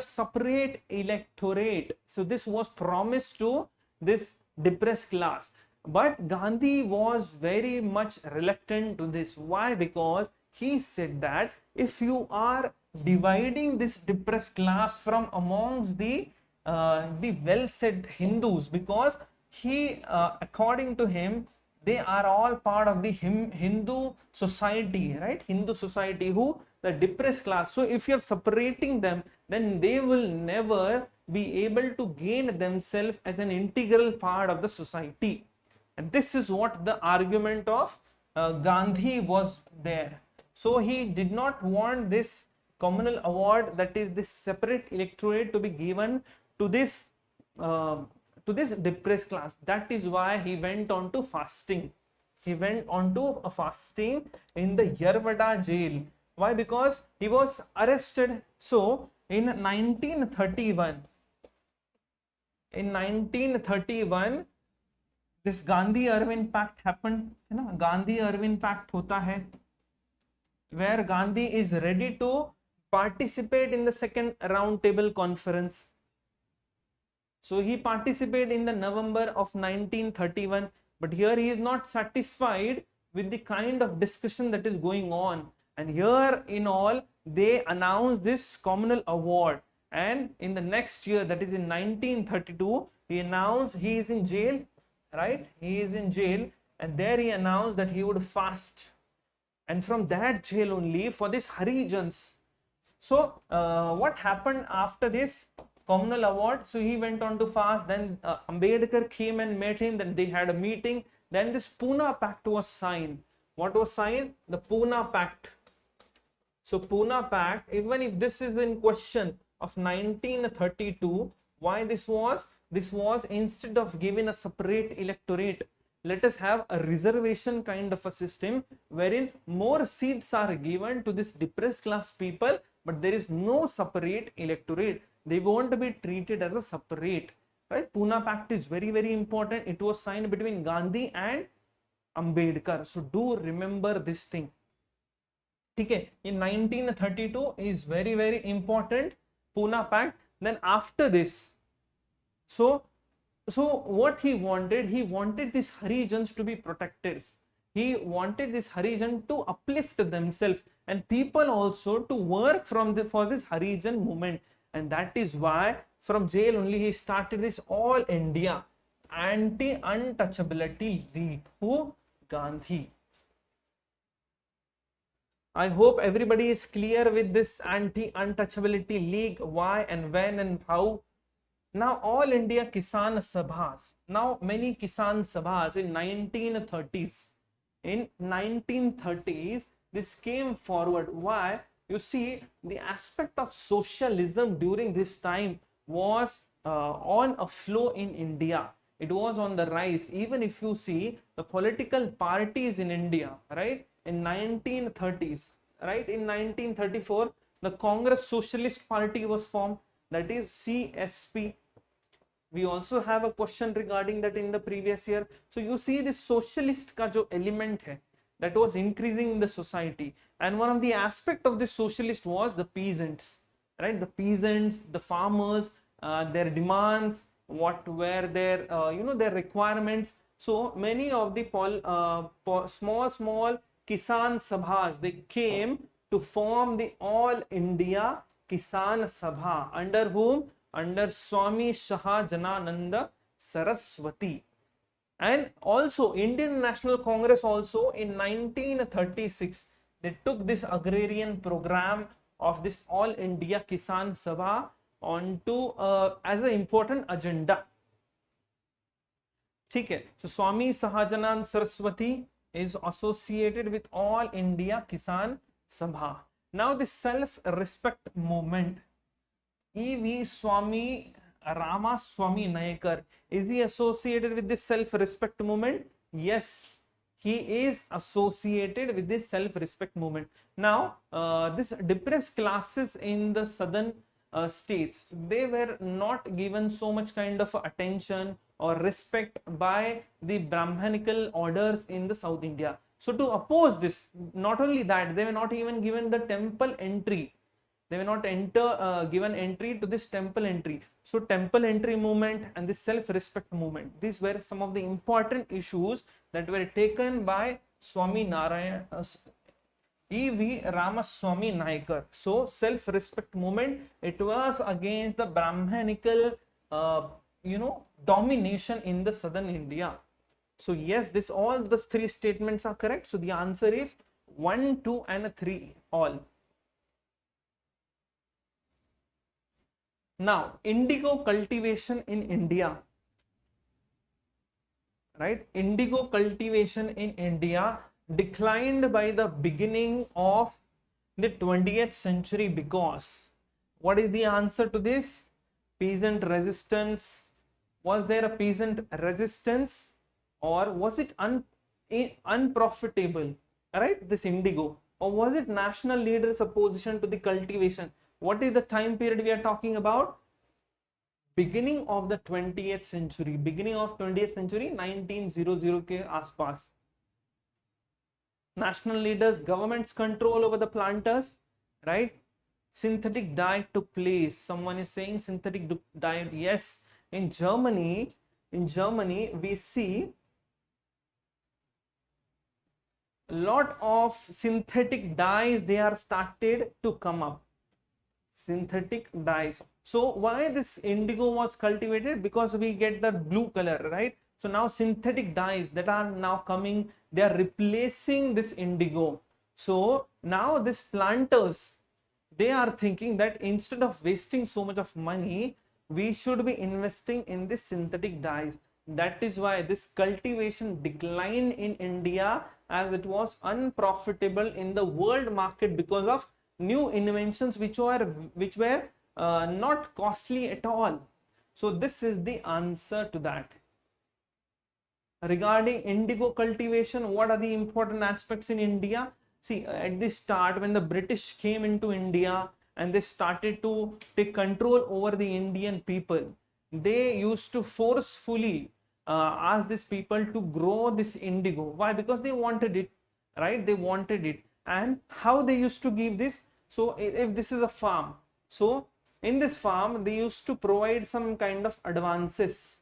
separate electorate. So this was promised to this depressed class, but Gandhi was very much reluctant to this. Why? Because he said that if you are dividing this depressed class from amongst the well-said Hindus, because according to him, they are all part of the Hindu society, right? Hindu society, who the depressed class. So if you're separating them, then they will never be able to gain themselves as an integral part of the society. And this is what the argument of Gandhi was there. So he did not want this communal award, that is this separate electorate, to be given to this depressed class. That is why he went on to fasting. He went on to a fasting in the Yerwada jail. Why? Because he was arrested. So in 1931, this Gandhi Irwin Pact happened. Gandhi Irwin Pact hota hai. where Gandhi is ready to participate in the second round table conference. So he participated in the November of 1931, but here he is not satisfied with the kind of discussion that is going on. And here in all, they announced this communal award. And in the next year, that is in 1932, he announced he is in jail, right? He is in jail, and there he announced that he would fast. And from that jail only, for this Harijans. So what happened after this communal award? So he went on to fast. Then Ambedkar came and met him. Then they had a meeting. Then this Puna Pact was signed. What was signed? The Puna Pact. So Puna Pact, even if this is in question of 1932, why this was? This was instead of giving a separate electorate, let us have a reservation kind of a system wherein more seats are given to this depressed class people, but there is no separate electorate. They won't be treated as a separate, right? Puna Pact is very, very important. It was signed between Gandhi and Ambedkar. So do remember this thing. Okay, in 1932 is very, very important, Puna Pact. Then after this, so what he wanted these Harijans to be protected. He wanted this Harijan to uplift themselves and people also to work for this Harijan movement. And that is why from jail only he started this All India Anti-Untouchability League. Who? Gandhi. I hope everybody is clear with this Anti-Untouchability League, why and when and how. Now all India Kisan Sabhas, now many Kisan Sabhas in 1930s, this came forward. Why? You see, the aspect of socialism during this time was on a flow in India. It was on the rise. Even if you see the political parties in India, right, in 1930s, right, in 1934, the Congress Socialist Party was formed, that is CSP. We also have a question regarding that in the previous year. So you see this socialist ka jo element hai, that was increasing in the society. And one of the aspect of this socialist was the peasants, right? The peasants, the farmers, their demands, what were their, their requirements. So many of the small Kisan Sabhas, they came to form the All India Kisan Sabha. Under whom? Under Swami Shahajanananda Saraswati. And also Indian National Congress also in 1936, they took this agrarian program of this All India Kisan Sabha onto as an important agenda. Okay. So Swami Shahajanand Saraswati is associated with All India Kisan Sabha. Now the self-respect movement, E.V. Swami Rama Swami Nayakar, is he associated with this self-respect movement? Yes, he is associated with this self-respect movement. Now, this depressed classes in the southern states, they were not given so much kind of attention or respect by the Brahmanical orders in the South India. So to oppose this, not only that, they were not even given the temple entry. They were not given entry to this temple entry. So temple entry movement and this self-respect movement, these were some of the important issues that were taken by Swami Narayan, E.V. Ramaswamy Nayakar. So self-respect movement, it was against the Brahmanical, domination in the southern India. So yes, all the three statements are correct. So the answer is 1, 2 and 3 all. Now, indigo cultivation in India, right? Indigo cultivation in India declined by the beginning of the 20th century because, what is the answer to this? Peasant resistance. Was there a peasant resistance, or was it unprofitable, right, this indigo, or was it national leaders' opposition to the cultivation? What is the time period we are talking about? Beginning of the 20th century, 1900 के आसपास. national leaders, government's control over the planters, right? Synthetic dye took place. Someone is saying synthetic dye. Yes, in Germany, we see a lot of synthetic dyes, they are started to come up. Synthetic dyes. So why this indigo was cultivated? Because we get the blue color, right? So now synthetic dyes that are now coming, they are replacing this indigo. So now these planters, they are thinking that instead of wasting so much of money, we should be investing in this synthetic dyes. That is why this cultivation declined in India, as it was unprofitable in the world market because of new inventions which were not costly at all. So this is the answer to that. Regarding indigo cultivation, what are the important aspects in India? See, at the start, when the British came into India and they started to take control over the Indian people, they used to forcefully ask these people to grow this indigo. Why? Because they wanted it, right? They wanted it. And how they used to give this? So if this is a farm, so in this farm, they used to provide some kind of advances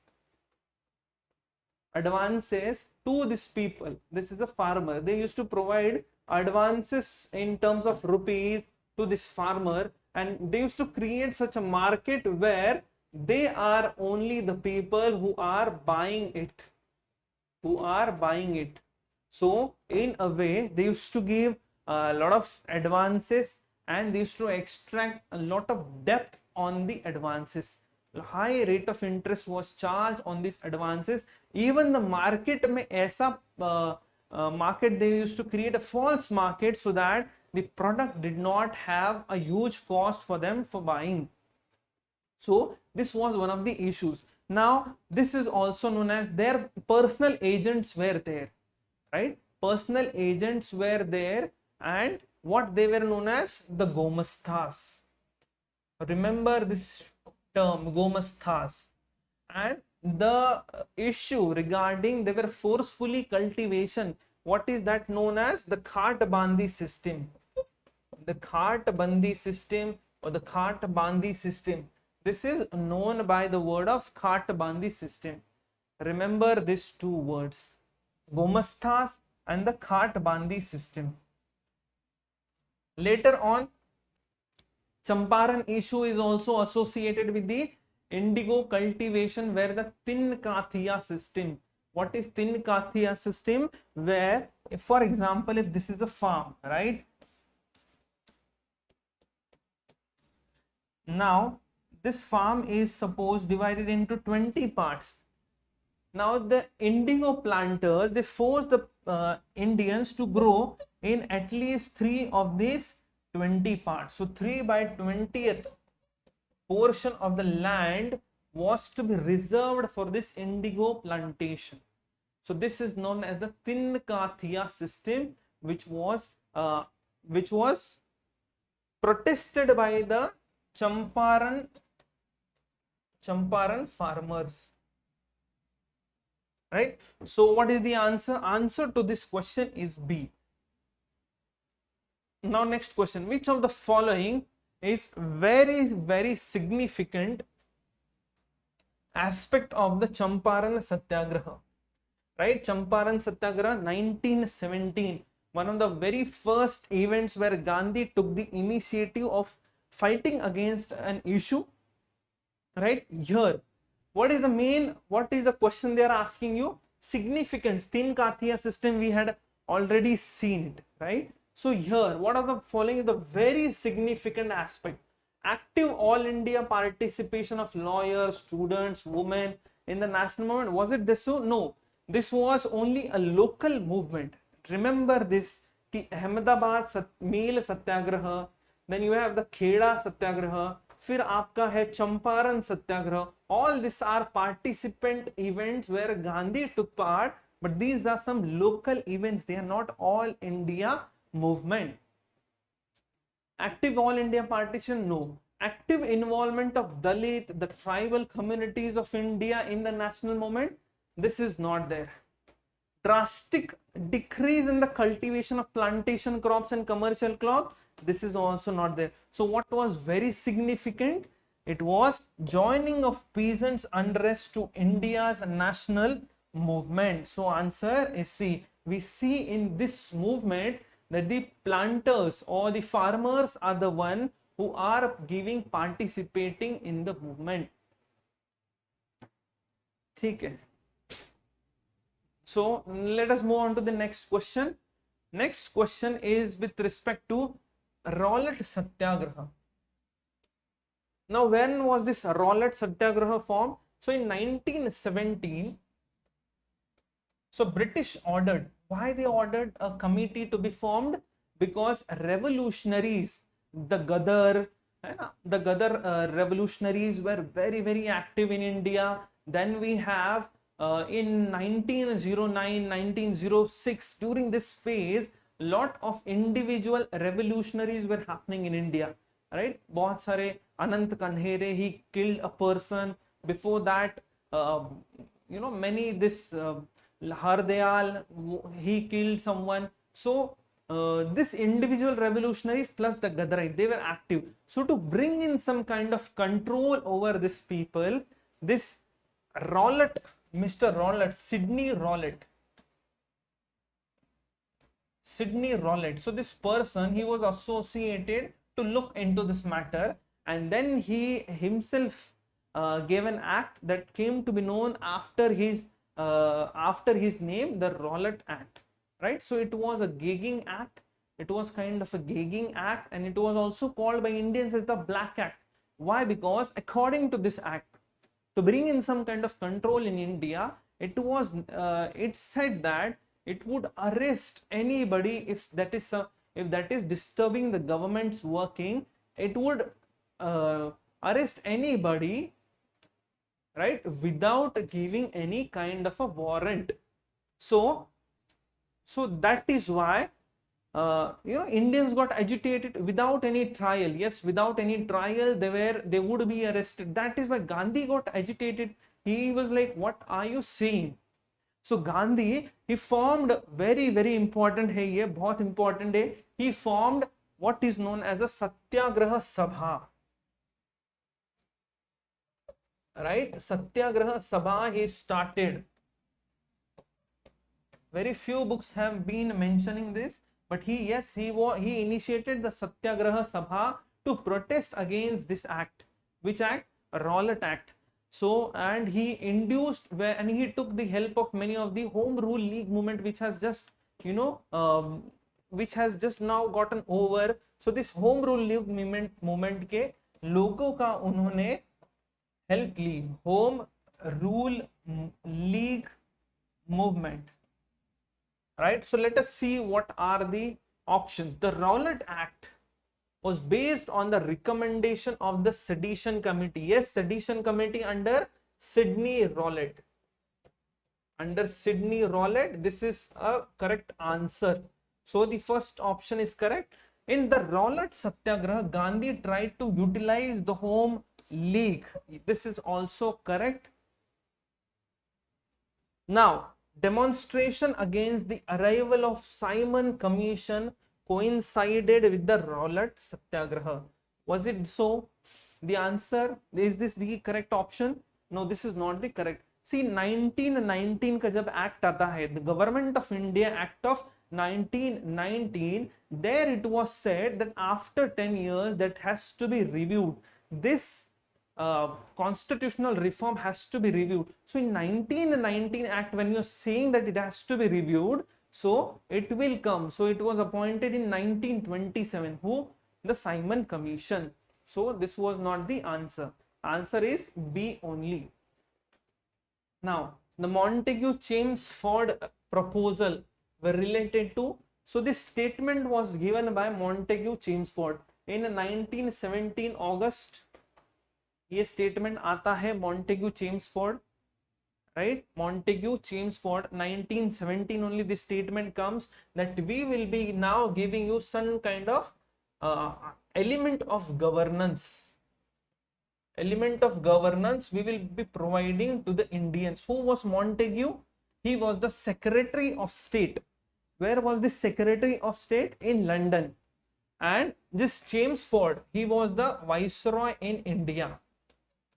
to these people. This is a farmer. They used to provide advances in terms of rupees to this farmer, and they used to create such a market where they are only the people who are buying it. So in a way, they used to give a lot of advances, and they used to extract a lot of depth on the advances. High rate of interest was charged on these advances. Even the market में ऐसा market, they used to create a false market so that the product did not have a huge cost for them for buying. So this was one of the issues. Now this is also known as their personal agents were there, right? Personal agents were there, and what they were known as the Gomasthas. Remember this term, Gomasthas. And the issue regarding they were forcefully cultivation, what is that known as? The Khat-bandi system. The Khat-bandi system or the Khat-bandi system. This is known by the word of Khat-bandi system. Remember these two words, Gomasthas and the Khat-bandi system. Later on, Champaran issue is also associated with the indigo cultivation, where the Tin Kathiya system. What is Tin Kathiya system? Where, if, for example, if this is a farm, right? Now, this farm is suppose divided into 20 parts. Now, the indigo planters, they force the Indians to grow in at least 3 of these 20 parts. So 3 by 20th portion of the land was to be reserved for this indigo plantation. So this is known as the Tin Kathiya system, which was protested by the Champaran farmers. Right? So what is the answer? Answer to this question is B. Now next question, which of the following is very significant aspect of the Champaran Satyagraha? Right? Champaran Satyagraha 1917, one of the very first events where Gandhi took the initiative of fighting against an issue. Right? Here, what is the question they are asking you? Significance. Tin Kathiya system, we had already seen it, right? So here, what are the following the very significant aspect? Active all India participation of lawyers, students, women in the national movement. Was it this so? No, this was only a local movement. Remember this, Ahmedabad Meal Satyagraha, then you have the Kheda Satyagraha, फिर आपका है चंपारण सत्याग्रह. All these are participant events where Gandhi took part, but these are some local events. They are not all India movement. Active all India partition? No. Active involvement of Dalit, the tribal communities of India in the national movement? This is not there. drastic decrease in the cultivation of plantation crops and commercial crops. This is also not there. So what was very significant? It was joining of peasants unrest to India's national movement. So answer is C. We see in this movement that the planters or the farmers are the one who are participating in the movement. Okay. So let us move on to the next question. Next question is with respect to Rowlatt Satyagraha. Now, when was this Rowlatt Satyagraha formed? So in 1917, so British ordered, why they ordered a committee to be formed? Because revolutionaries, the Gadar revolutionaries were very active in India. Then we have in 1909, 1906, during this phase, lot of individual revolutionaries were happening in India, right? बहुत सारे Anant Kanhere, he killed a person. Before that, many this Hardayal, he killed someone. So this individual revolutionaries plus the Gadarite, they were active. So to bring in some kind of control over this people, this Rowlatt, Mr. Rowlatt, Sidney Rowlatt. So this person, he was associated to look into this matter, and then he himself gave an act that came to be known after his name, the Rowlatt Act, right? So it was a gagging act. It was kind of a gagging act, and it was also called by Indians as the Black Act. Why? Because according to this act, to bring in some kind of control in India, it said that it would arrest anybody if that is disturbing the government's working. It would arrest anybody, right, without giving any kind of a warrant. So that is why Indians got agitated without any trial. Yes, without any trial, they would be arrested. That is why Gandhi got agitated. He was like, what are you saying? So Gandhi, he formed very important है ये, बहुत important है. He formed what is known as a Satyagraha Sabha. Right? Satyagraha Sabha he started. Very few books have been mentioning this, but he initiated the Satyagraha Sabha to protest against this act. Which act? Rowlatt Act. So, and he induced and he took the help of many of the Home Rule League movement, which has just now gotten over. So this Home Rule League movement के लोगों का उन्होंने help Lee. Home Rule League movement, right? So let us see what are the options. The Rowlatt Act was based on the recommendation of the Sedition Committee. Yes, Sedition Committee under Sidney Rowlatt. Under Sidney Rowlatt, this is a correct answer. So the first option is correct. In the Rowlatt Satyagraha, Gandhi tried to utilize the Home League. This is also correct. Now, demonstration against the arrival of Simon Commission coincided with the Rowlatt Satyagraha. Was it so? The answer, is this the correct option? No, this is not the correct. See, 1919 का जब act आता है, the Government of India Act of 1919, there it was said that after 10 years that has to be reviewed. This constitutional reform has to be reviewed. So in 1919 Act, when you're saying that it has to be reviewed, so it will come. So it was appointed in 1927. Who? The Simon Commission. So this was not the answer. Answer is B only. Now, the Montague-Chelmsford proposal were related to. So this statement was given by Montague-Chelmsford in 1917 August. ये statement आता है Montague-Chelmsford, right? Montague-Chelmsford, 1917 only this statement comes that we will be now giving you some kind of element of governance. Element of governance we will be providing to the Indians. Who was Montague? He was the Secretary of State. Where was the Secretary of State? In London. And this Chelmsford, he was the Viceroy in India.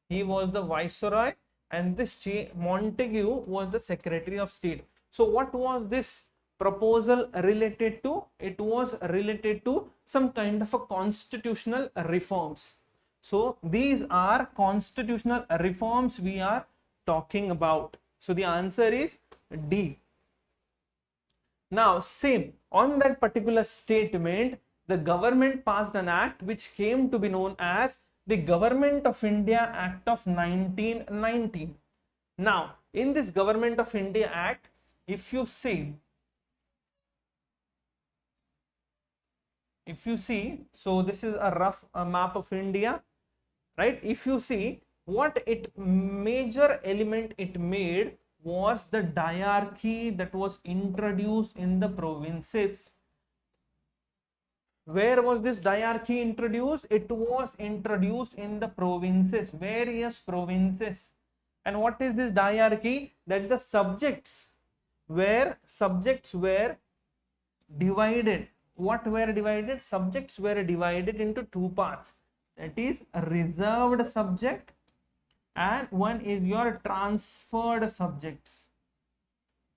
He was the Viceroy, and this Montague was the Secretary of State. So what was this proposal related to? It was related to some kind of a constitutional reforms. So these are constitutional reforms we are talking about. So the answer is D. Now same, on that particular statement, the government passed an act which came to be known as the Government of India Act of 1919. Now in this Government of India Act, if you see, so this is a rough map of India, right? If you see, what it major element it made was the diarchy that was introduced in the provinces. Where was this diarchy introduced? It was introduced in the provinces, various provinces. And what is this diarchy? That the subjects were divided. What were divided? Subjects were divided into two parts. That is a reserved subject, and one is your transferred subjects.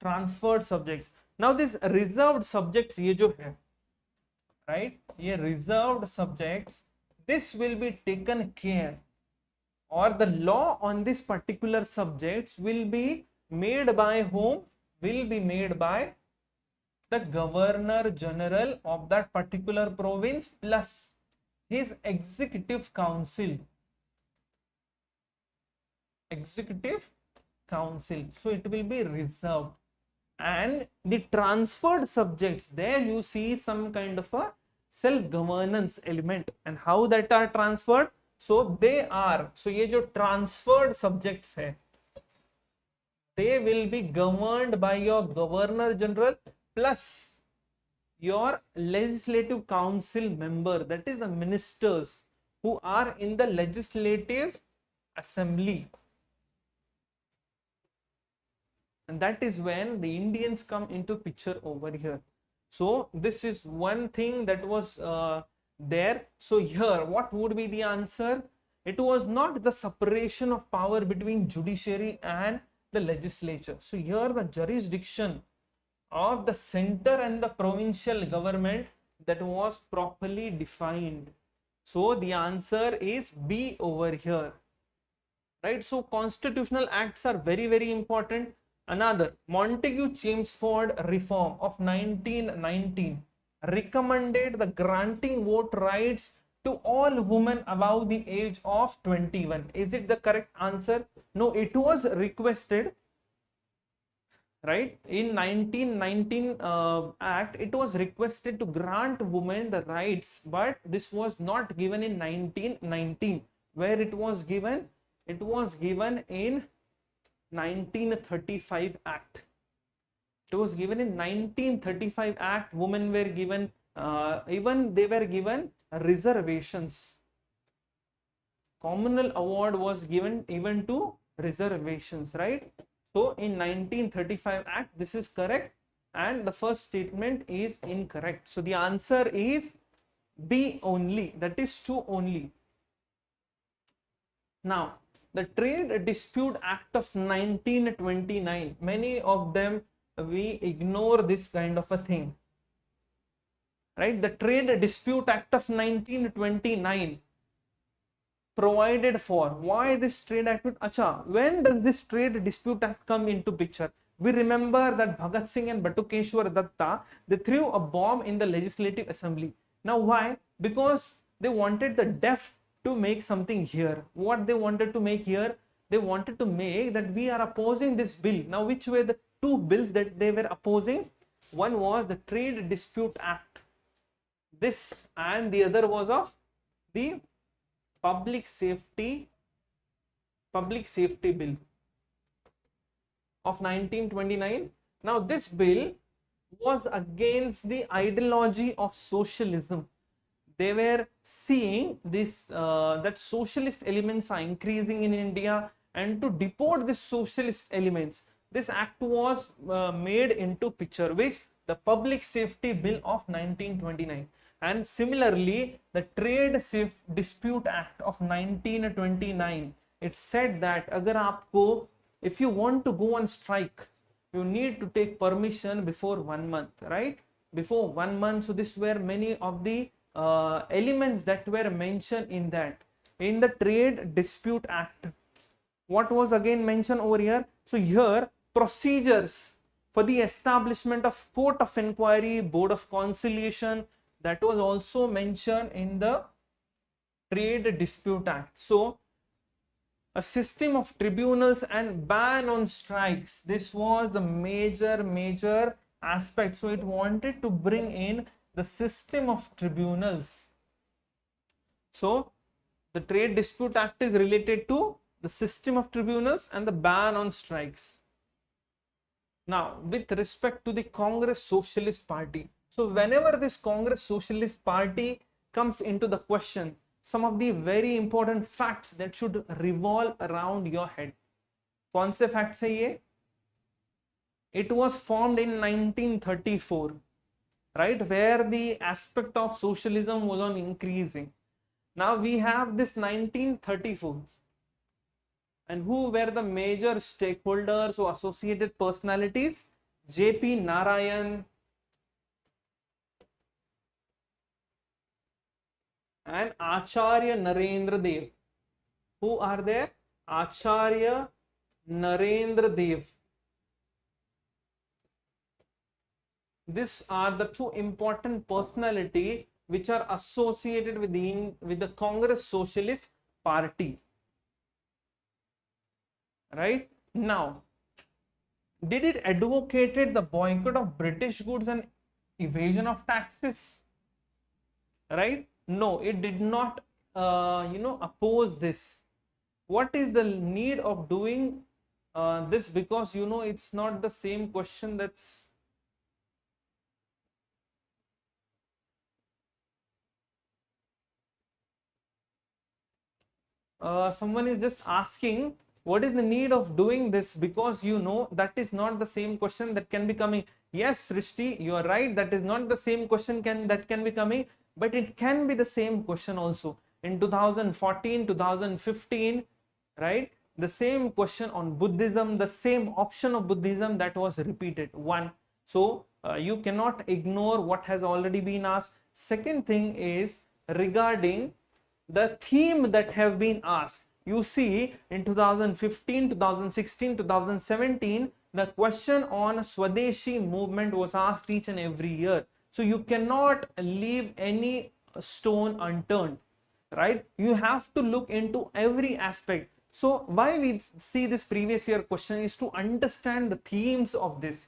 Transferred subjects. Now this reserved subjects, ye jo hai, right? Ye reserved subjects, this will be taken care, or the law on this particular subjects will be made by whom? Will be made by the Governor General of that particular province plus his executive council. Executive council. So it will be reserved. And the transferred subjects, there you see some kind of a self-governance element. And how that are transferred? So they are, so ye jo transferred subjects hai, they will be governed by your Governor General plus your legislative council member, that is the ministers who are in the legislative assembly. And that is when the Indians come into picture over here. So this is one thing that was there. So here, what would be the answer? It was not the separation of power between judiciary and the legislature. So here the jurisdiction of the center and the provincial government, that was properly defined. So the answer is B over here, right? So constitutional acts are very, very important. Another, Montague-Chelmsford reform of 1919 recommended the granting vote rights to all women above the age of 21. Is it the correct answer? No, it was requested, right? In 1919 Act, it was requested to grant women the rights, but this was not given in 1919. Where it was given? It was given in 1935 Act. It was given in 1935 Act. Women were given, even they were given reservations. Communal award was given even to reservations, right? So in 1935 Act, this is correct, and the first statement is incorrect. So the answer is B only, that is 2 only. Now, the Trade Dispute Act of 1929, many of them we ignore this kind of a thing, right? The Trade Dispute Act of 1929 provided for, why this Trade Act? Acha, when does this Trade Dispute Act come into picture? We remember that Bhagat Singh and Batukeshwar Datta, they threw a bomb in the Legislative Assembly. Now why? Because they wanted the deaf to make something here. What they wanted to make here? They wanted to make that we are opposing this bill. Now which were the two bills that they were opposing? One was the Trade Dispute Act, this, and the other was of the Public Safety Bill of 1929. Now this bill was against the ideology of socialism. They were seeing this that socialist elements are increasing in India, and to deport these socialist elements, This act was made into picture, which the Public Safety Bill of 1929. And similarly, the Trade Dispute Act of 1929, it said that agar aapko, if you want to go on strike, you need to take permission before 1 month, right? Before 1 month. So this were many of the elements that were mentioned in that. In the Trade Dispute Act, what was again mentioned over here? So here, procedures for the establishment of court of inquiry, board of conciliation, that was also mentioned in the Trade Dispute Act. So a system of tribunals and ban on strikes, this was the major aspect. So it wanted to bring in the system of tribunals. So the Trade Dispute Act is related to the system of tribunals and the ban on strikes. Now, with respect to the Congress Socialist Party, so whenever this Congress Socialist Party comes into the question, some of the very important facts that should revolve around your head. कौन से facts है ये? It was formed in 1934, right, where the aspect of socialism was on increasing. Now we have this 1934, and who were the major stakeholders or associated personalities? J.P. Narayan and Acharya Narendra Dev. Who are there? Acharya Narendra Dev. These are the two important personalities which are associated with the Congress Socialist Party. Right? Now, did it advocated the boycott of British goods and evasion of taxes? Right? No, it did not oppose this. What is the need of doing this? Because it's not the same question that's someone is just asking what is the need of doing this, because that is not the same question that can be coming. Yes, Srishti, you are right, that is not the same question that can be coming, but it can be the same question also in 2014, 2015, right? The same question on Buddhism, the same option of Buddhism that was repeated. One, so you cannot ignore what has already been asked. Second thing is regarding the theme that have been asked. You see, in 2015, 2016, 2017, the question on Swadeshi movement was asked each and every year. So you cannot leave any stone unturned, right? You have to look into every aspect. So why we see this previous year question is to understand the themes of this.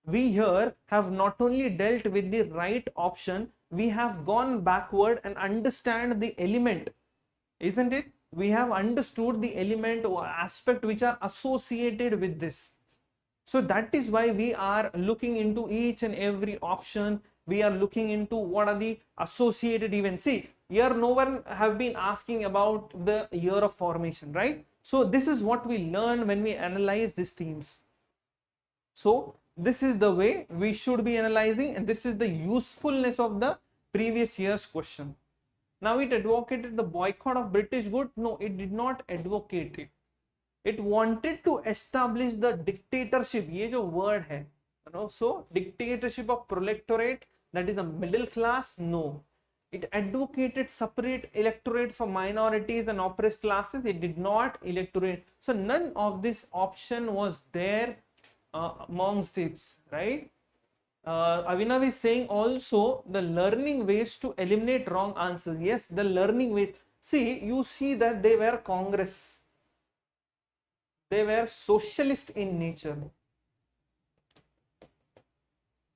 We here have not only dealt with the right option, we have gone backward and understand the element, isn't it? We have understood the element or aspect which are associated with this. So that is why we are looking into each and every option. We are looking into what are the associated events. See, here no one have been asking about the year of formation, right? So this is what we learn when we analyze these themes. So this is the way we should be analyzing, and this is the usefulness of the previous year's question. Now, it advocated the boycott of British goods. No, it did not advocate it. It wanted to establish the dictatorship. ये जो word है, so dictatorship of proletariat, that is the middle class. No, it advocated separate electorate for minorities and oppressed classes. It did not electorate. So none of this option was there amongst it, right? Avinav is saying also the learning ways to eliminate wrong answers. Yes, the learning ways. See, you see that they were Congress. They were socialist in nature.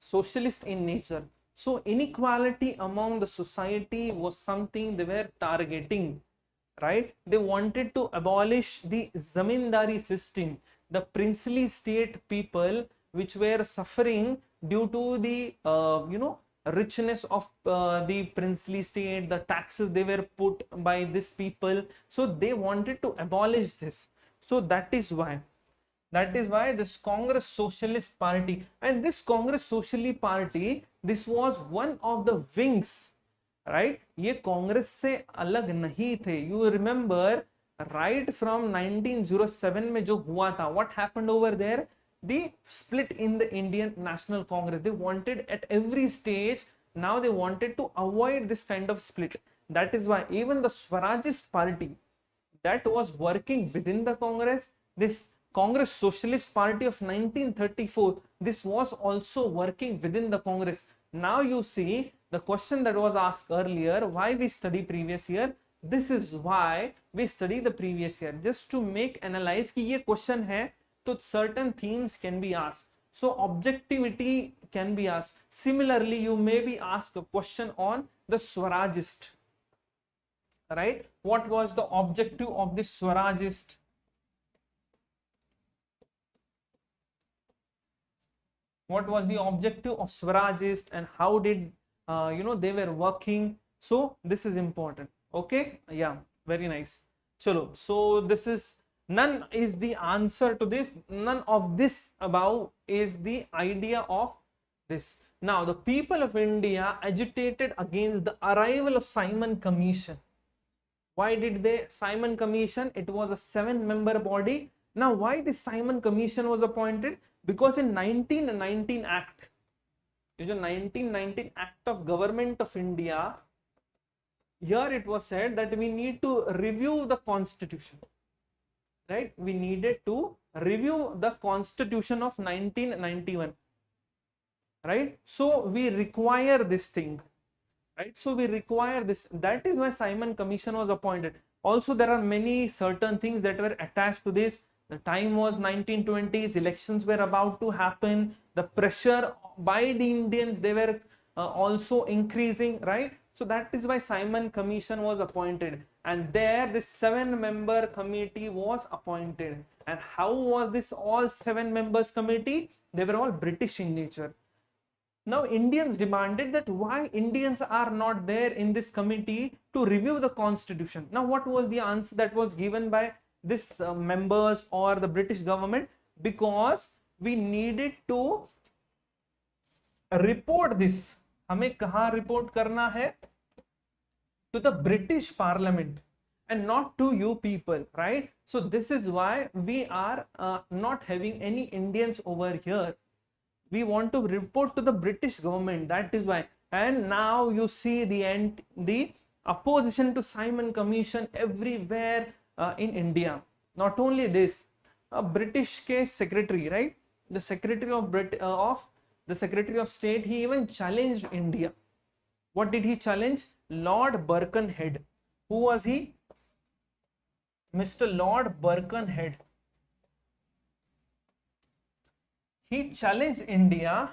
Socialist in nature. So inequality among the society was something they were targeting, right? They wanted to abolish the zamindari system, the princely state people which were suffering due to the richness of the princely state, the taxes they were put by these people. So they wanted to abolish this. So that is why. That is why this Congress Socialist Party, and this Congress Socialist Party, this was one of the wings, right? ये कांग्रेस से अलग नहीं थे. You remember right from 1907 में जो हुआ था, what happened over there? The split in the Indian National Congress. They wanted at every stage, now they wanted to avoid this kind of split. That is why even the Swarajist Party that was working within the Congress, this Congress Socialist Party of 1934, this was also working within the Congress. Now you see the question that was asked earlier, why we study previous year? This is why we study the previous year, just to make analyze कि ये question है, तो certain themes can be asked. So objectivity can be asked. Similarly, you may be asked a question on the Swarajist, right? What was the objective of this Swarajist? What was the objective of Swarajist and how did they were working? So this is important. Okay, yeah, very nice. Chalo, so this is, none is the answer to this, none of this above is the idea of this. Now the people of India agitated against the arrival of Simon Commission. Why did they? Simon Commission, it was a 7-member body. Now why this Simon Commission was appointed? Because in 1919 Act, is a 1919 Act of Government of India, here it was said that we need to review the constitution, right? We needed to review the constitution of 1991, right? So we require this thing, right? So we require this. That is why Simon Commission was appointed. Also, there are many certain things that were attached to this. The time was 1920s, elections were about to happen, the pressure by the Indians, they were also increasing, right? So that is why Simon Commission was appointed, and there this 7-member committee was appointed. And how was this all 7 members committee? They were all British in nature. Now Indians demanded that why Indians are not there in this committee to review the constitution. Now what was the answer that was given by this members or the British government? Because we needed to report this. हमें कहाँ report करना है? To the British Parliament and not to you people, right? So this is why we are not having any Indians over here. We want to report to the British government. That is why. And now you see the opposition to Simon Commission everywhere in India. Not only this, a British case secretary, right? The Secretary of the Secretary of State, he even challenged India. What did he challenge? Lord Birkenhead. Who was he? Mr. Lord Birkenhead. He challenged India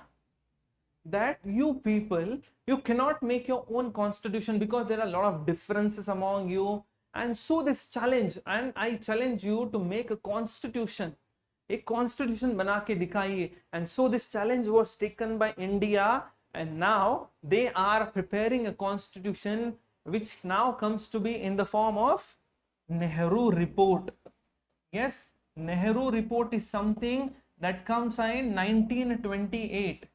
that you people, you cannot make your own constitution because there are a lot of differences among you. And so this challenge, and I challenge you to make a constitution. एक constitution बना के दिखाइए. And so this challenge was taken by India, and now they are preparing a constitution which now comes to be in the form of Nehru Report. Yes, Nehru Report is something that comes in 1928.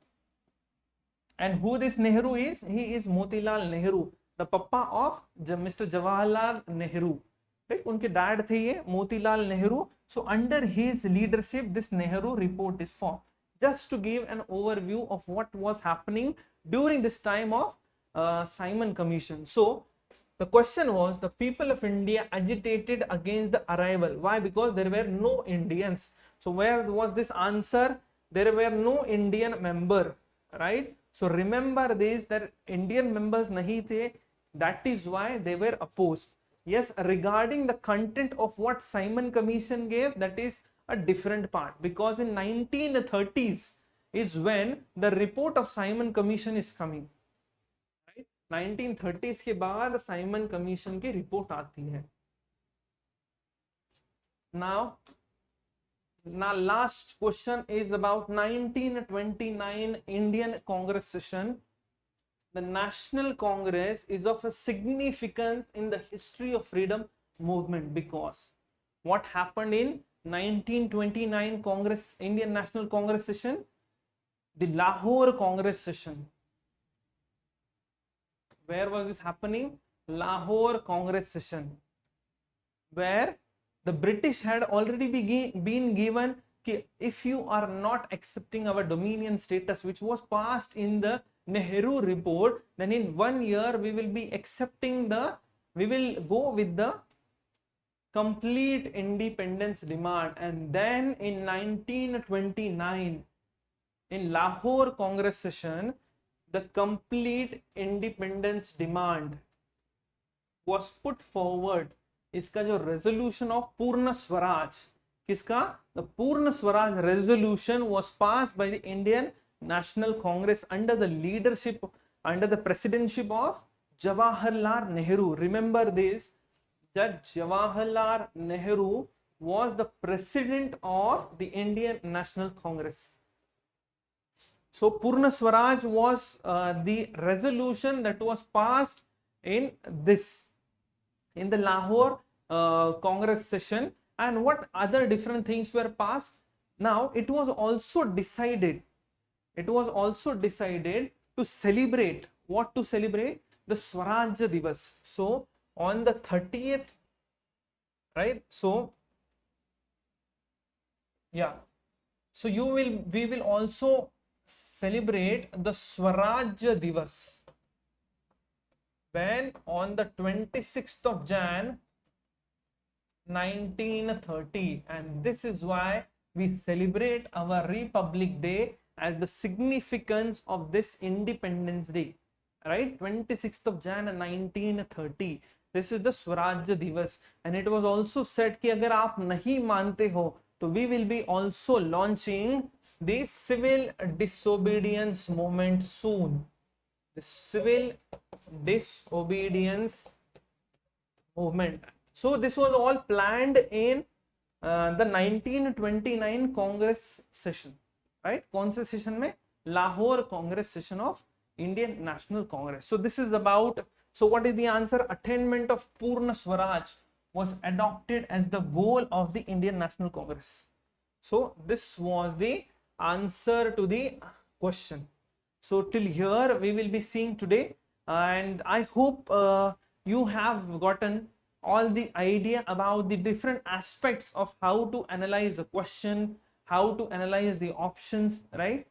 And who this Nehru is? He is Motilal Nehru, the papa of Mr. Jawaharlal Nehru. Right? उनके dad थे ये Motilal Nehru. So under his leadership, this Nehru Report is formed. Just to give an overview of what was happening during this time of Simon Commission. So the question was, the people of India agitated against the arrival. Why? Because there were no Indians. So where was this answer? There were no Indian member, right? So remember this, that Indian members nahi the. That is why they were opposed. Yes, regarding the content of what Simon Commission gave, that is a different part, because in 1930s is when the report of Simon Commission is coming. Right? 1930s के बाद Simon Commission की report आती है. Now last question is about 1929 Indian Congress session. The National Congress is of a significance in the history of freedom movement, because what happened in 1929 Congress, Indian National Congress session, the Lahore Congress session. Where was this happening? Lahore Congress session, where the British had already been given, if you are not accepting our dominion status, which was passed in the Nehru report, then in 1 year we will be accepting we will go with the complete independence demand. And then in 1929, in Lahore Congress session, the complete independence demand was put forward. इसका जो resolution of Purna Swaraj, किसका? The Purna Swaraj resolution was passed by the Indian National Congress under the leadership, under the presidency of Jawaharlal Nehru. Remember this, that Jawaharlal Nehru was the president of the Indian National Congress. So Purna Swaraj was the resolution that was passed in the Lahore Congress session. And what other different things were passed? Now it was also decided to celebrate, what to celebrate? The Swarajya Divas. So on the 30th, right? So yeah, so we will also celebrate the Swarajya Divas when on the 26th of Jan 1930, and this is why we celebrate our Republic Day as the significance of this Independence Day, right? 26th of Jan 1930. This is the Swarajya Divas, and it was also said कि अगर आप नहीं मानते हो तो we will be also launching the civil disobedience movement soon. The civil disobedience movement. So this was all planned in the 1929 Congress session, right? कौन से session में? Lahore Congress session of Indian National Congress. So this is about, so what is the answer? Attainment of Purna Swaraj was adopted as the goal of the Indian National Congress. So this was the answer to the question. So till here we will be seeing today, and I hope you have gotten all the idea about the different aspects of how to analyze the question, how to analyze the options, right?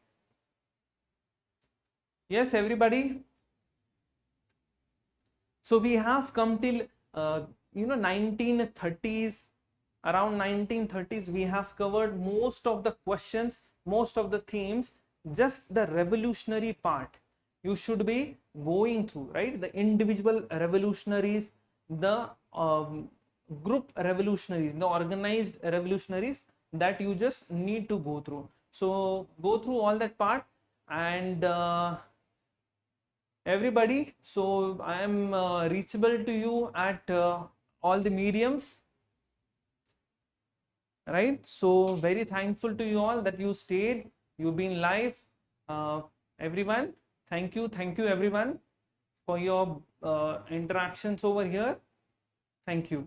Yes, everybody. So we have come till 1930s. Around 1930s we have covered most of the questions, most of the themes. Just the revolutionary part you should be going through, right? The individual revolutionaries, the group revolutionaries, the organized revolutionaries, that you just need to go through. So go through all that part. And everybody, so I am reachable to you at all the mediums, right? So very thankful to you all that you stayed, you've been live. Everyone, thank you everyone for your interactions over here. Thank you.